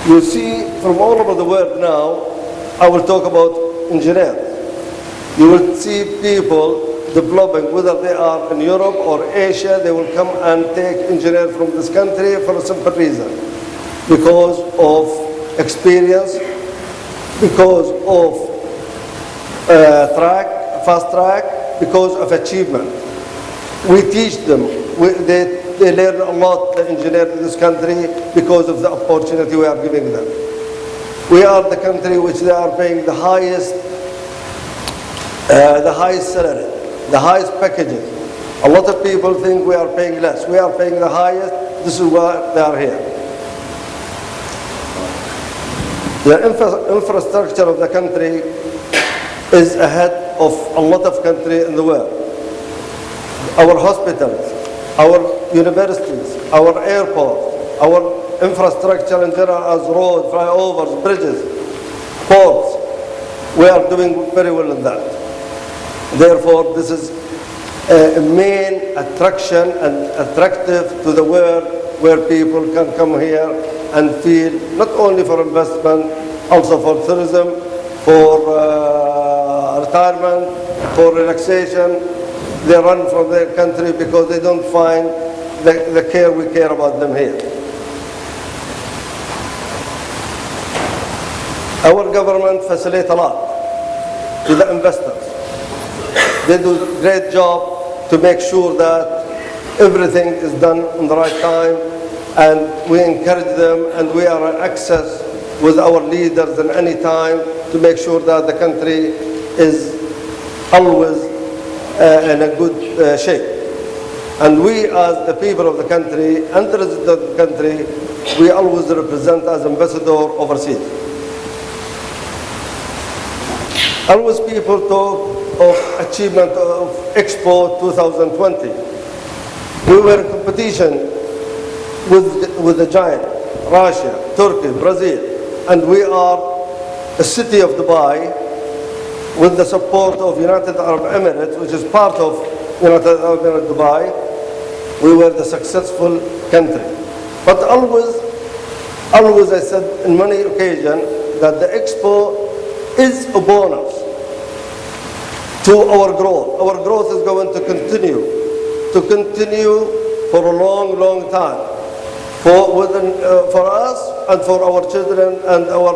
You see from all over the world now, I will talk about engineers. You will see people developing, whether they are in Europe or Asia, they will come and take engineers from this country for a simple reason. Because of experience, because of fast track, because of achievement. We teach them. They learn a lot, the engineers in this country, because of the opportunity we are giving them. We are the country which they are paying the highest salary, the highest packages. A lot of people think we are paying less. We are paying the highest. This is why they are here. The infrastructure of the country is ahead of a lot of countries in the world. Our hospitals, our universities, our airports, our infrastructure in general as roads, flyovers, bridges, ports, we are doing very well in that. Therefore, this is a main attraction and attractive to the world where people can come here and feel not only for investment, also for tourism, for retirement, for relaxation. They run from their country because they don't find the care we care about them here. Our government facilitates a lot to the investors. They do a great job to make sure that everything is done in the right time, and we encourage them, and we are in access with our leaders at any time to make sure that the country is always in a good shape. And we as the people of the country and the residents of the country, we always represent as ambassador overseas. Always people talk of achievement of Expo 2020. We were in competition with the giant, Russia, Turkey, Brazil, and we are a city of Dubai with the support of United Arab Emirates, which is part of United Arab Emirates Dubai. We were the successful country. But always I said in many occasions that the Expo is a bonus to our growth. Our growth is going to continue for a long, long time, for us and for our children and our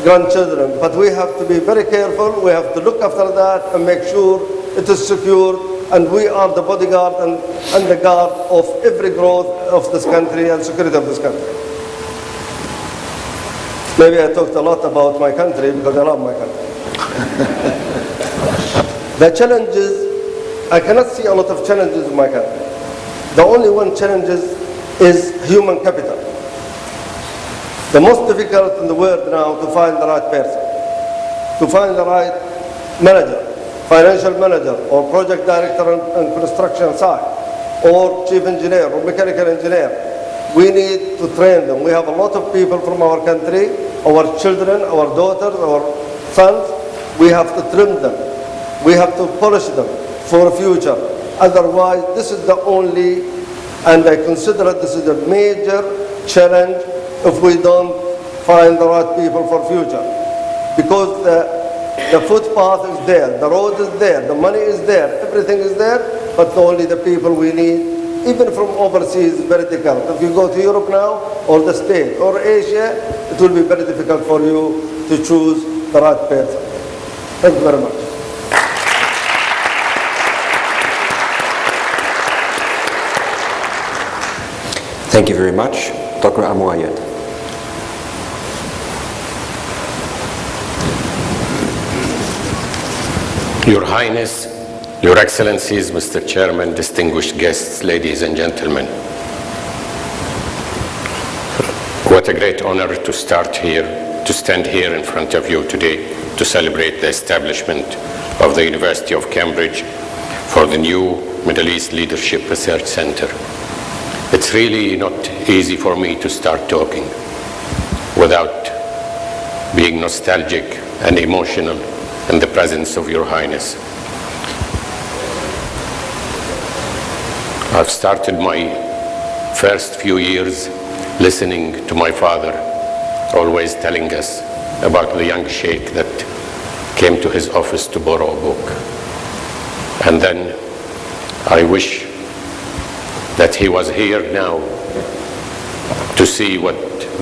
grandchildren. But we have to be very careful. We have to look after that and make sure it is secure, and we are the bodyguard and the guard of every growth of this country and security of this country. Maybe I talked a lot about my country because I love my country. The challenges, I cannot see a lot of challenges in my country. The only one challenge is human capital. The most difficult in the world now to find the right person, to find the right manager, financial manager, or project director on construction site, or chief engineer, or mechanical engineer. We need to train them. We have a lot of people from our country, our children, our daughters, our sons. We have to trim them. We have to polish them for the future. Otherwise, this is the only, and I consider this is a major challenge if we don't find the right people for future. Because the footpath is there, the road is there, the money is there, everything is there, but only the people we need, even from overseas, is very difficult. If you go to Europe now, or the States, or Asia, it will be very difficult for you to choose the right person. Thank you very much. Thank you very much. Dr. Amouayed. Your Highness, Your Excellencies, Mr. Chairman, distinguished guests, ladies and gentlemen. What a great honor to stand here in front of you today to celebrate the establishment of the University of Cambridge for the new Middle East Leadership Research Center. It's really not easy for me to start talking without being nostalgic and emotional in the presence of Your Highness. I've started my first few years listening to my father, always telling us about the young sheikh that came to his office to borrow a book. And then I wish that he was here now to see what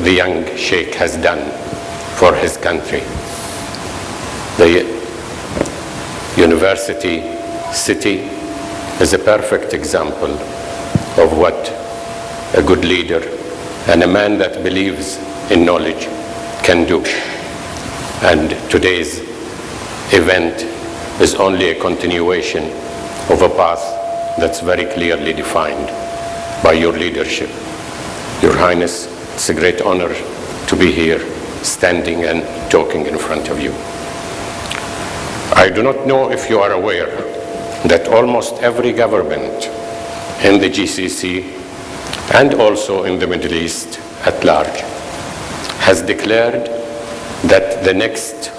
the young sheikh has done for his country. The university city is a perfect example of what a good leader and a man that believes in knowledge can do. And today's event is only a continuation of a path that's very clearly defined by your leadership. Your Highness, it's a great honor to be here, standing and talking in front of you. I do not know if you are aware that almost every government in the GCC and also in the Middle East at large has declared that the next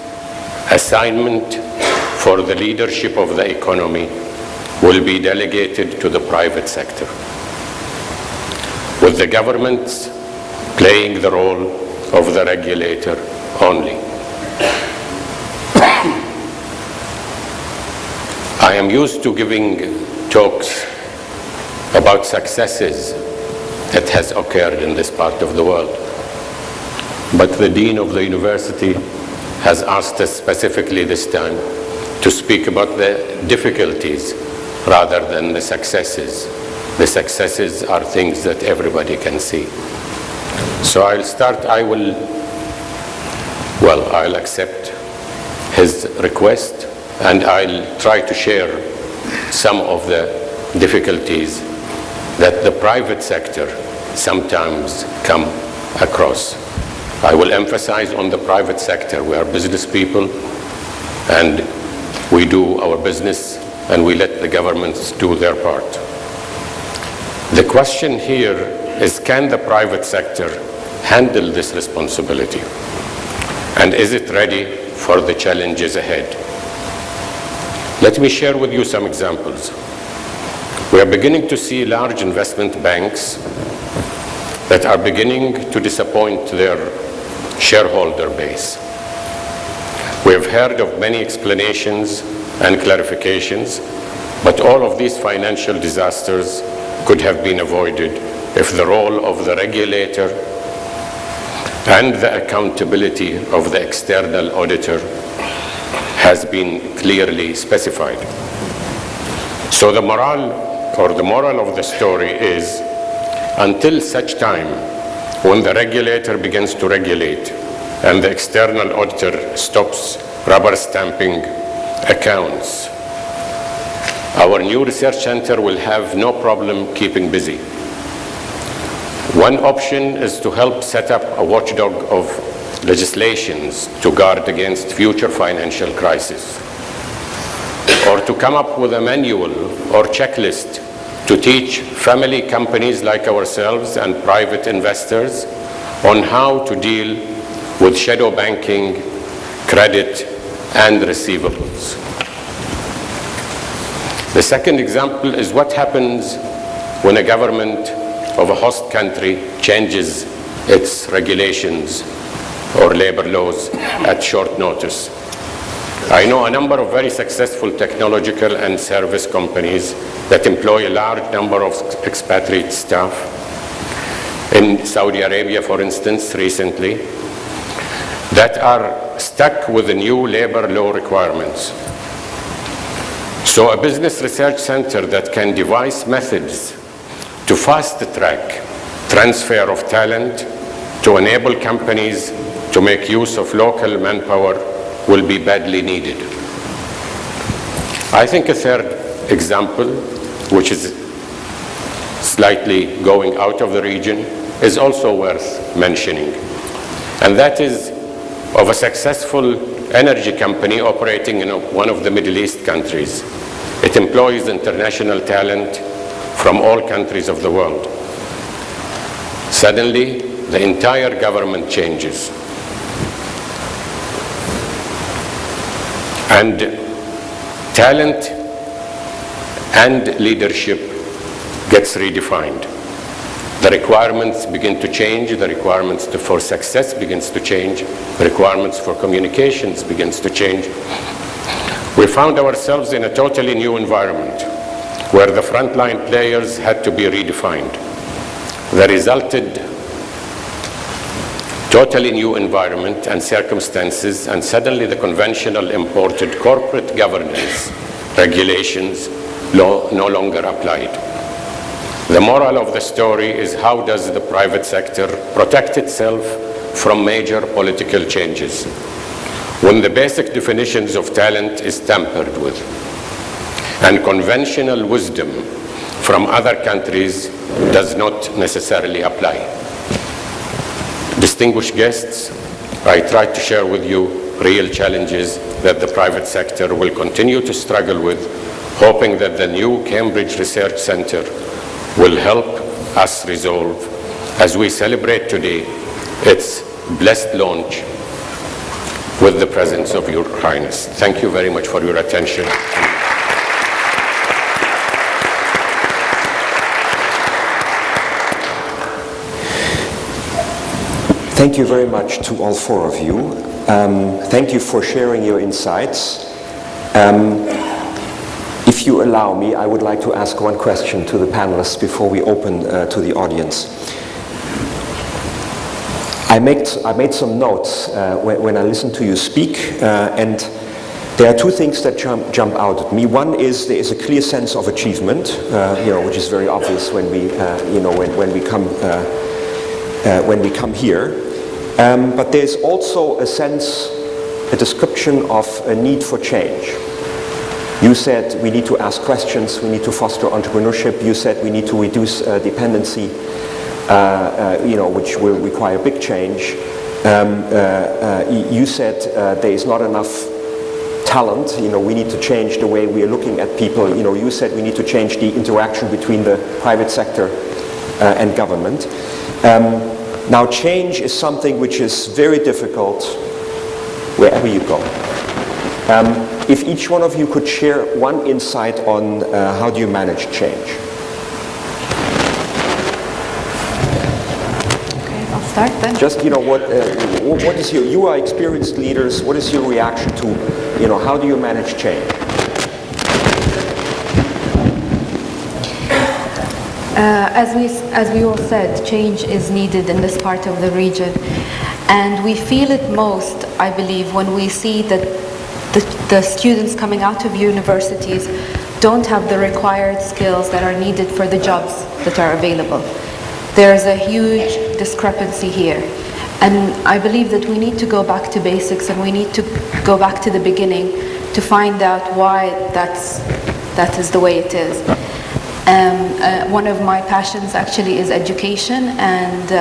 assignment for the leadership of the economy will be delegated to the private sector, with the governments playing the role of the regulator only. I am used to giving talks about successes that has occurred in this part of the world, but the Dean of the university has asked us specifically this time to speak about the difficulties rather than the successes. The successes are things that everybody can see. So I'll accept his request, and I'll try to share some of the difficulties that the private sector sometimes come across. I will emphasize on the private sector. We are business people, and we do our business, and we let the governments do their part. The question here is, can the private sector handle this responsibility? And is it ready for the challenges ahead? Let me share with you some examples. We are beginning to see large investment banks that are beginning to disappoint their shareholder base. We have heard of many explanations and clarifications, but all of these financial disasters could have been avoided if the role of the regulator and the accountability of the external auditor has been clearly specified. So the moral of the story is, until such time when the regulator begins to regulate and the external auditor stops rubber stamping accounts, our new research center will have no problem keeping busy. One option is to help set up a watchdog of legislations to guard against future financial crises, or to come up with a manual or checklist to teach family companies like ourselves and private investors on how to deal with shadow banking, credit, and receivables. The second example is what happens when a government of a host country changes its regulations or labor laws at short notice. I know a number of very successful technological and service companies that employ a large number of expatriate staff. In Saudi Arabia, for instance, recently, that are stuck with the new labor law requirements. So a business research center that can devise methods to fast-track transfer of talent to enable companies to make use of local manpower will be badly needed. I think a third example, which is slightly going out of the region, is also worth mentioning. And that is of a successful energy company operating in one of the Middle East countries It employs international talent from all countries of the world. Suddenly, the entire government changes. And talent and leadership gets redefined. The requirements begin to change, the requirements for success begins to change, the requirements for communications begins to change. We found ourselves in a totally new environment where the frontline players had to be redefined. There resulted totally new environment and circumstances, and suddenly the conventional imported corporate governance regulations no longer applied. The moral of the story is, how does the private sector protect itself from major political changes when the basic definitions of talent is tampered with and conventional wisdom from other countries does not necessarily apply? Distinguished guests, I tried to share with you real challenges that the private sector will continue to struggle with, hoping that the new Cambridge Research Center will help us resolve as we celebrate today its blessed launch with the presence of Your Highness. Thank you very much for your attention. Thank you very much to all four of you. Thank you for sharing your insights. If you allow me, I would like to ask one question to the panelists before we open to the audience. I made some notes when I listened to you speak, and there are two things that jump out at me. One is there is a clear sense of achievement, which is very obvious when we, when we come here. But there's also a description of a need for change. You said we need to ask questions, we need to foster entrepreneurship. You said we need to reduce dependency, which will require big change. You said there is not enough talent. We need to change the way we are looking at people. You said we need to change the interaction between the private sector and government. Now, change is something which is very difficult wherever you go. If each one of you could share one insight on how do you manage change? Okay, I'll start then. Just, what is you are experienced leaders, what is your reaction to, how do you manage change? As we all said, change is needed in this part of the region. And we feel it most, I believe, when we see that the students coming out of universities don't have the required skills that are needed for the jobs that are available. There's a huge discrepancy here. And I believe that we need to go back to basics, and we need to go back to the beginning to find out why that is the way it is. One of my passions actually is education, and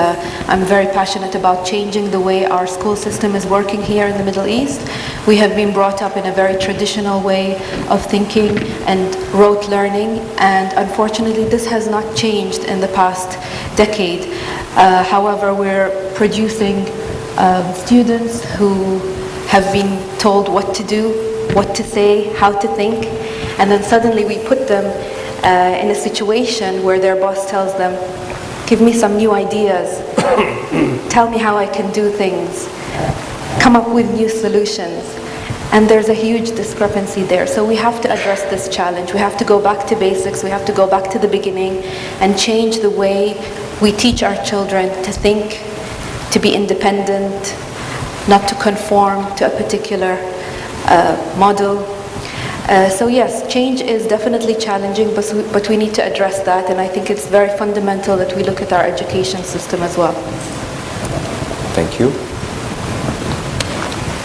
I'm very passionate about changing the way our school system is working here in the Middle East. We have been brought up in a very traditional way of thinking and rote learning, and unfortunately this has not changed in the past decade. However, we're producing students who have been told what to do, what to say, how to think, and then suddenly we put them in a situation where their boss tells them, give me some new ideas, tell me how I can do things, come up with new solutions. And there's a huge discrepancy there. So we have to address this challenge. We have to go back to basics. We have to go back to the beginning and change the way we teach our children to think, to be independent, not to conform to a particular model. So yes, change is definitely challenging, but we need to address that, and I think it's very fundamental that we look at our education system as well. Thank you.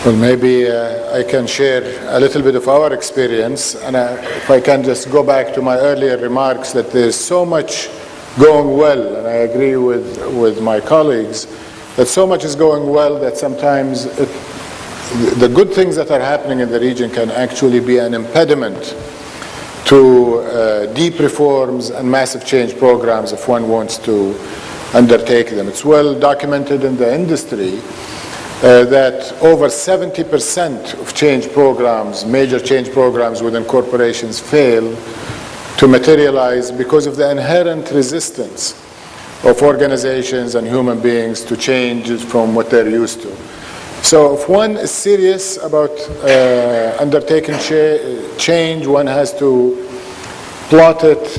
Well, maybe I can share a little bit of our experience, and if I can just go back to my earlier remarks that there's so much going well, and I agree with my colleagues, that so much is going well that sometimes the good things that are happening in the region can actually be an impediment to deep reforms and massive change programs if one wants to undertake them. It's well documented in the industry that over 70% of change programs, major change programs within corporations, fail to materialize because of the inherent resistance of organizations and human beings to change from what they're used to. So if one is serious about undertaking change, one has to plot it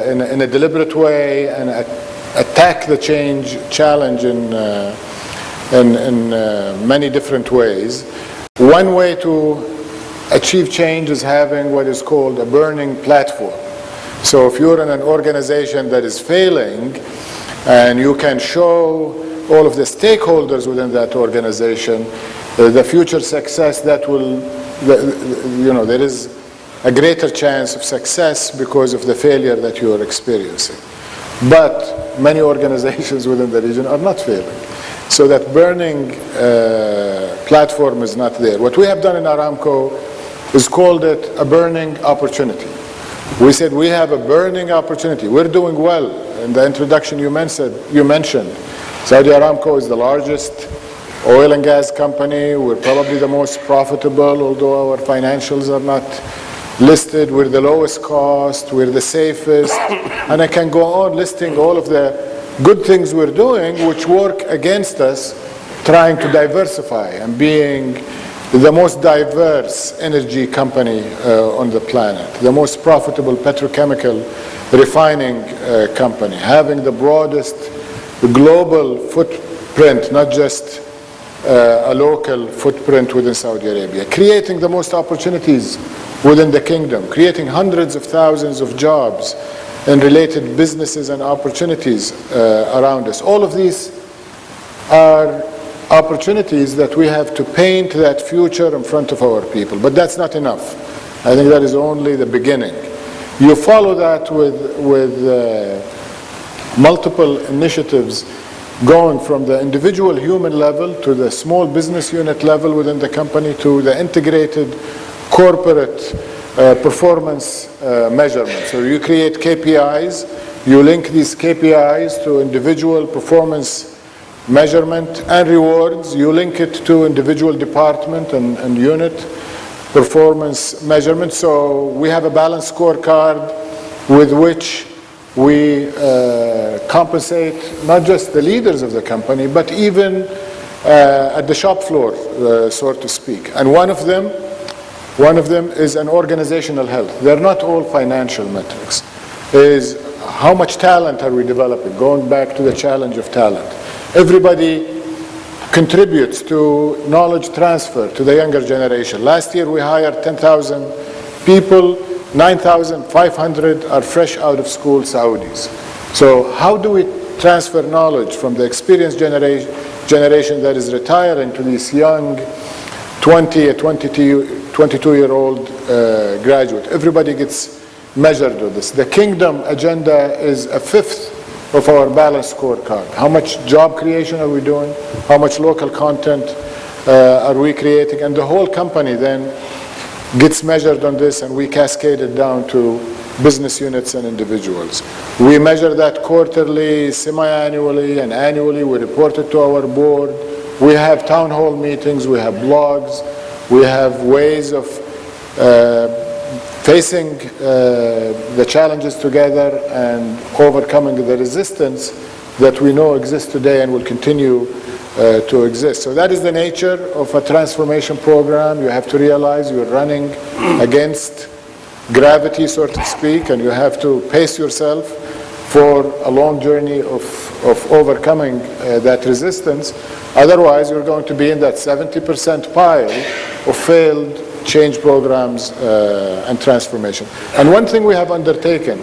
in a deliberate way and attack the challenge in many different ways. One way to achieve change is having what is called a burning platform. So if you're in an organization that is failing and you can show all of the stakeholders within that organization the future success, that will, there is a greater chance of success because of the failure that you are experiencing. But many organizations within the region are not failing. So that burning platform is not there. What we have done in Aramco is called it a burning opportunity. We said we have a burning opportunity. We're doing well. In the introduction you mentioned, Saudi Aramco is the largest oil and gas company. We're probably the most profitable, although our financials are not listed. We're the lowest cost. We're the safest. And I can go on listing all of the good things we're doing which work against us trying to diversify and being the most diverse energy company on the planet, the most profitable petrochemical refining company, having the broadest global footprint, not just a local footprint within Saudi Arabia, creating the most opportunities within the kingdom, creating hundreds of thousands of jobs and related businesses and opportunities around us. All of these are opportunities that we have to paint that future in front of our people. But that's not enough. I think that is only the beginning. You follow that with multiple initiatives going from the individual human level to the small business unit level within the company to the integrated corporate performance measurement. So you create KPIs, you link these KPIs to individual performance measurement and rewards, you link it to individual department and unit performance measurement. So we have a balanced scorecard with which we compensate not just the leaders of the company, but even at the shop floor, so to speak. And one of them is an organizational health. They're not all financial metrics. Is how much talent are we developing? Going back to the challenge of talent. Everybody contributes to knowledge transfer to the younger generation. Last year we hired 10,000 people, 9,500 are fresh out of school Saudis. So how do we transfer knowledge from the experienced generation that is retiring to this young 22-year-old graduate? Everybody gets measured with this. The kingdom agenda is a fifth of our balanced scorecard. How much job creation are we doing? How much local content are we creating? And the whole company then gets measured on this, and we cascade it down to business units and individuals. We measure that quarterly, semi-annually, and annually. We report it to our board. We have town hall meetings. We have blogs. We have ways of facing the challenges together and overcoming the resistance that we know exists today and will continue to exist. So that is the nature of a transformation program. You have to realize you're running against gravity, so to speak, and you have to pace yourself for a long journey of overcoming that resistance. Otherwise, you're going to be in that 70% pile of failed change programs and transformation. And one thing we have undertaken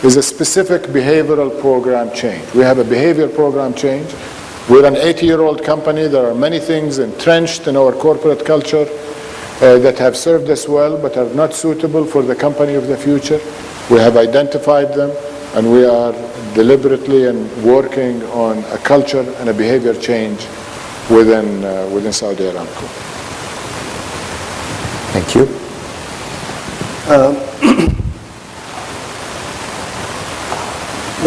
is a specific behavioral program change. We have a behavior program change. We're an 80-year-old company. There are many things entrenched in our corporate culture that have served us well but are not suitable for the company of the future. We have identified them, and we are deliberately and working on a culture and a behavior change within Saudi Aramco. Thank you.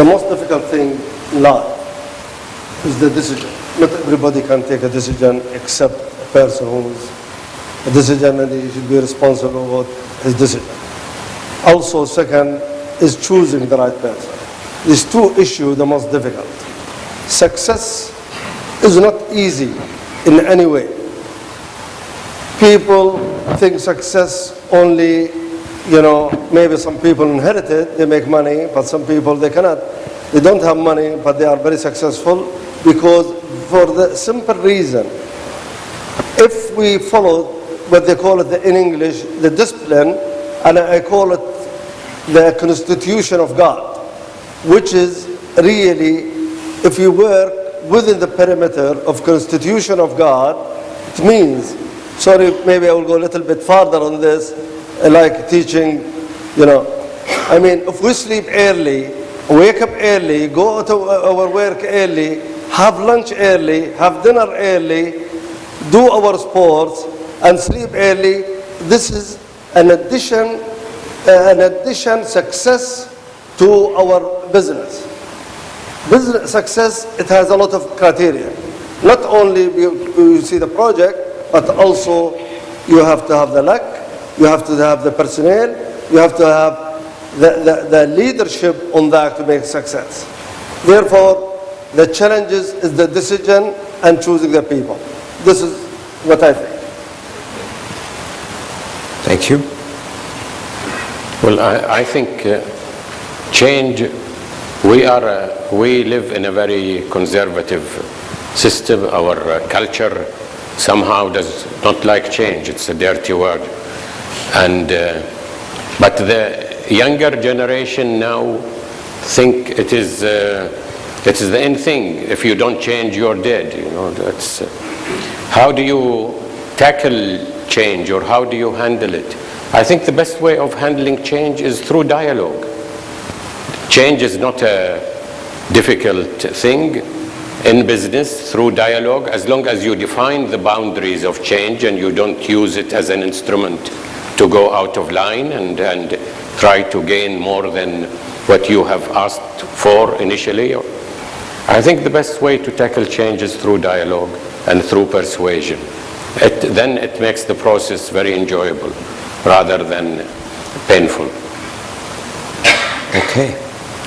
the most difficult thing in life is the decision. Not everybody can take a decision except a person who's a decision, and he should be responsible for his decision. Also, second is choosing the right person. These two issues the most difficult. Success is not easy in any way. People think success only, maybe some people inherit it, they make money, but some people they cannot. They don't have money, but they are very successful because for the simple reason, if we follow what they call it in English, the discipline, and I call it the constitution of God, which is really, if you work within the perimeter of constitution of God, it means, sorry, maybe I will go a little bit farther on this, like teaching, if we sleep early, wake up early, go to our work early, have lunch early, have dinner early, do our sports, and sleep early, this is an addition success to our business. Business success, it has a lot of criteria. Not only you see the project, but also you have to have the luck, you have to have the personnel, you have to have the leadership on that to make success. Therefore, the challenges is the decision and choosing the people. This is what I think. Thank you. Well, I think change, we live in a very conservative system. Our culture somehow does not like change. It's a dirty word. But the younger generation now think it is the end thing. If you don't change, you're dead. How do you tackle change, or how do you handle it? I think the best way of handling change is through dialogue. Change is not a difficult thing in business. Through dialogue, as long as you define the boundaries of change and you don't use it as an instrument to go out of line and try to gain more than what you have asked for initially. I think the best way to tackle change is through dialogue and through persuasion. Then it makes the process very enjoyable rather than painful. Okay,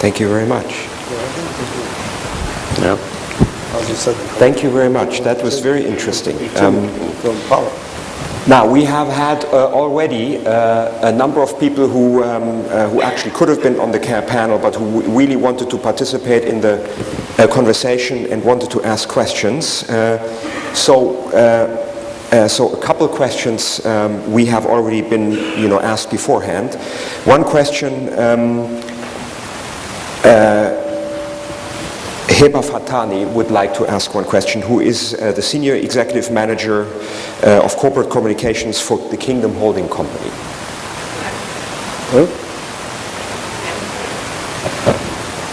thank you very much. Yeah. Thank you very much. That was very interesting. Now, we have had already a number of people who actually could have been on the CARE panel, but who really wanted to participate in the conversation and wanted to ask questions. So a couple of questions we have already been, asked beforehand. One question, Heba Fatani would like to ask one question, who is the Senior Executive Manager of Corporate Communications for the Kingdom Holding Company.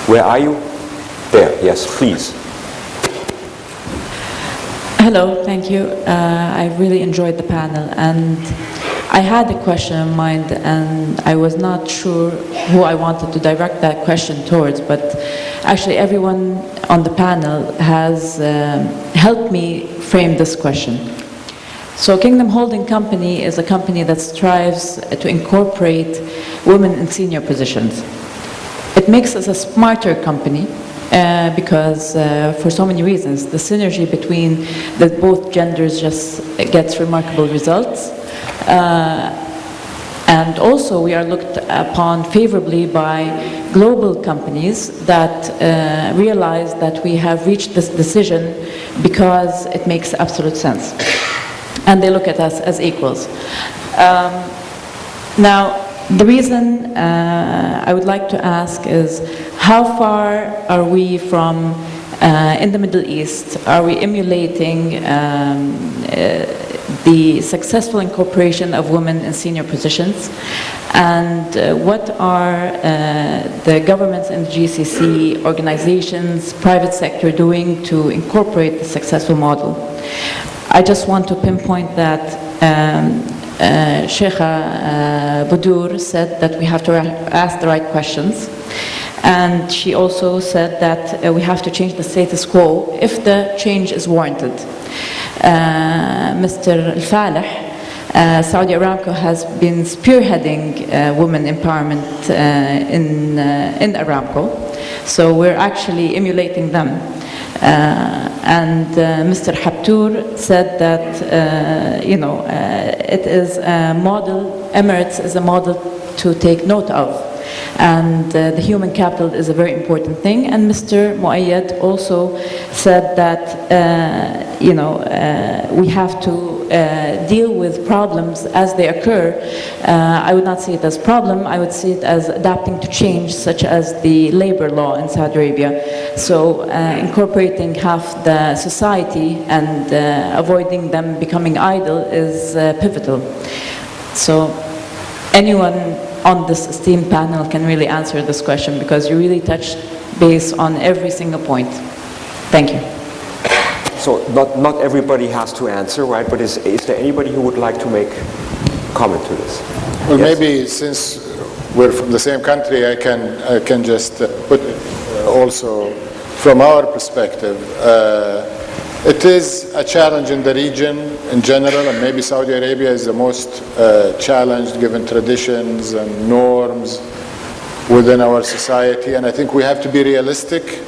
Where are you? There, yes, please. Hello, thank you. I really enjoyed the panel, and I had a question in mind, and I was not sure who I wanted to direct that question towards, but actually everyone on the panel has helped me frame this question. So Kingdom Holding Company is a company that strives to incorporate women in senior positions. It makes us a smarter company, because for so many reasons, the synergy between both genders just gets remarkable results. And also we are looked upon favorably by global companies that realize that we have reached this decision because it makes absolute sense. And they look at us as equals. Now, the reason I would like to ask is, how far are we from, in the Middle East, are we emulating the successful incorporation of women in senior positions? And what are the governments and GCC organizations, private sector doing to incorporate the successful model? I just want to pinpoint that Sheikha Budur said that we have to ask the right questions. And she also said that we have to change the status quo if the change is warranted. Mr. Al-Falih, Saudi Aramco has been spearheading women empowerment in Aramco, so we're actually emulating them. And Mr. Habtour said that it is a model, Emirates is a model to take note of. And the human capital is a very important thing. And Mr. Muayyad also said that we have to deal with problems as they occur. I would not see it as a problem. I would see it as adapting to change, such as the labor law in Saudi Arabia. So incorporating half the society and avoiding them becoming idle is pivotal. So anyone on this esteemed panel can really answer this question, because you really touched base on every single point. Thank you. So not everybody has to answer, right? But is there anybody who would like to make comment to this? Well, Yes? maybe since we're from the same country, I can just put it also from our perspective. It is a challenge in the region in general, and maybe Saudi Arabia is the most challenged given traditions and norms within our society. And I think we have to be realistic.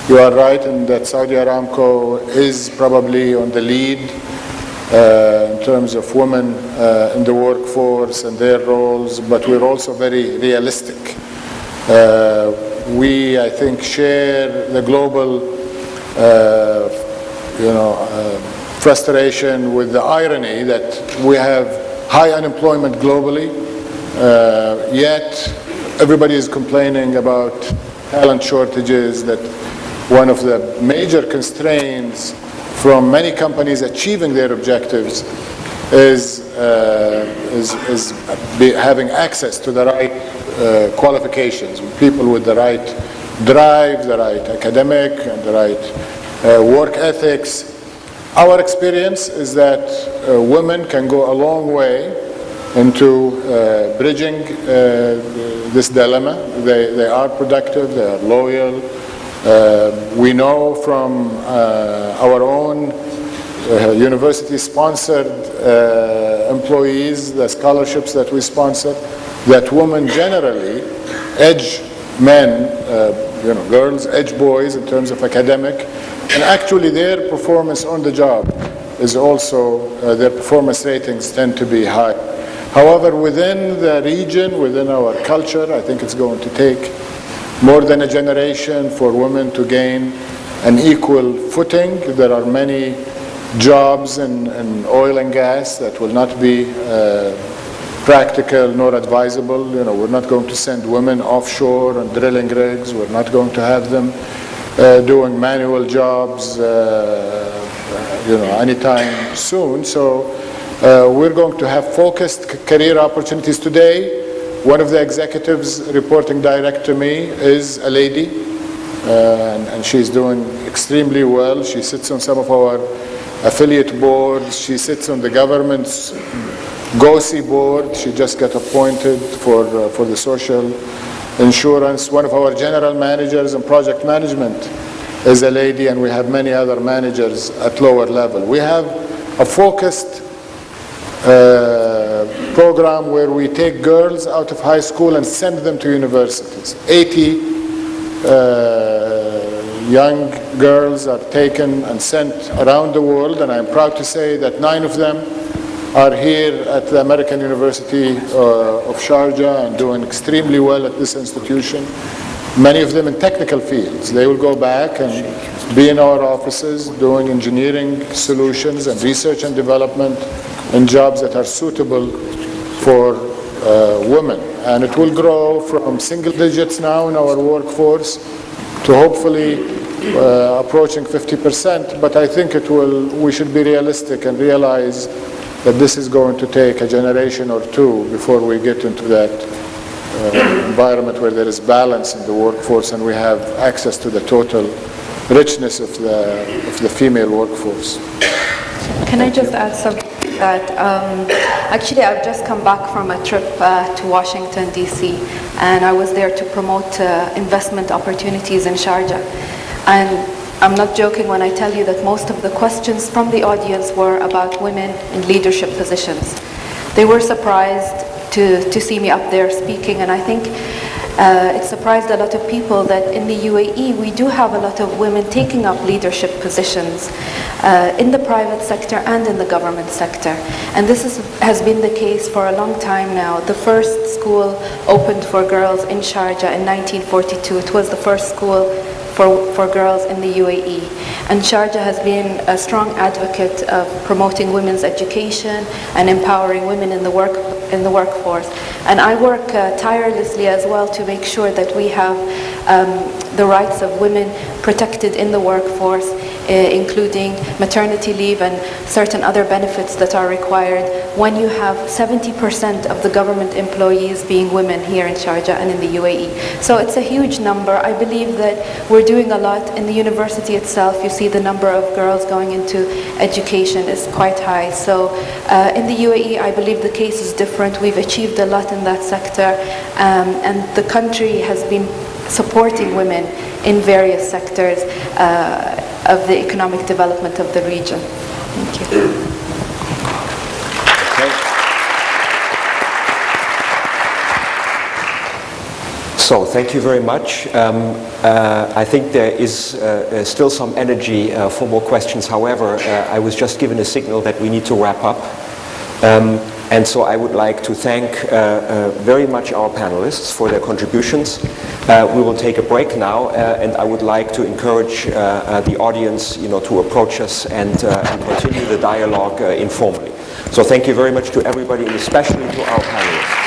You are right in that Saudi Aramco is probably on the lead in terms of women in the workforce and their roles, but we're also very realistic. We, I think, share the global frustration with the irony that we have high unemployment globally, yet everybody is complaining about talent shortages, that one of the major constraints from many companies achieving their objectives is having access to the right qualifications, people with the right drive, the right academic, and the right work ethics. Our experience is that women can go a long way into bridging this dilemma. They are productive, they are loyal. We know from our own university-sponsored employees, the scholarships that we sponsor, that women generally edge men, girls edge boys in terms of academic, and actually their performance on the job is also, their performance ratings tend to be high. However, within the region, within our culture, I think it's going to take more than a generation for women to gain an equal footing. There are many jobs in oil and gas that will not be practical nor advisable. We're not going to send women offshore on drilling rigs. We're not going to have them doing manual jobs, anytime soon. So we're going to have focused career opportunities today. One of the executives reporting direct to me is a lady, and she's doing extremely well. She sits on some of our affiliate boards. She sits on the government's GOSI board. She just got appointed for the social insurance. One of our general managers in project management is a lady, and we have many other managers at lower level. We have a focused program where we take girls out of high school and send them to universities. 80 young girls are taken and sent around the world, and I'm proud to say that 9 of them are here at the American University of Sharjah and doing extremely well at this institution. Many of them in technical fields. They will go back and be in our offices doing engineering solutions and research and development in jobs that are suitable for women. And it will grow from single digits now in our workforce to hopefully approaching 50%. But I think we should be realistic and realize that this is going to take a generation or two before we get into that environment where there is balance in the workforce and we have access to the total richness of the female workforce. Can I just add something? that. Actually, I've just come back from a trip to Washington, D.C., and I was there to promote investment opportunities in Sharjah. And I'm not joking when I tell you that most of the questions from the audience were about women in leadership positions. They were surprised to see me up there speaking, and I think it surprised a lot of people that in the UAE we do have a lot of women taking up leadership positions in the private sector and in the government sector. And this has been the case for a long time now. The first school opened for girls in Sharjah in 1942. It was the first school for girls in the UAE. And Sharjah has been a strong advocate of promoting women's education and empowering women in the workforce. And I work tirelessly as well to make sure that we have the rights of women protected in the workforce, including maternity leave and certain other benefits that are required when you have 70% of the government employees being women here in Sharjah and in the UAE. So it's a huge number. I believe that we're doing a lot. In the university itself, you see the number of girls going into education is quite high. So in the UAE, I believe the case is different. We've achieved a lot in that sector, and the country has been supporting women in various sectors of the economic development of the region. Thank you. Okay. So thank you very much. I think there is still some energy for more questions. However, I was just given a signal that we need to wrap up. And so I would like to thank very much our panelists for their contributions. We will take a break now, and I would like to encourage the audience, to approach us and continue the dialogue informally. So thank you very much to everybody, and especially to our panelists.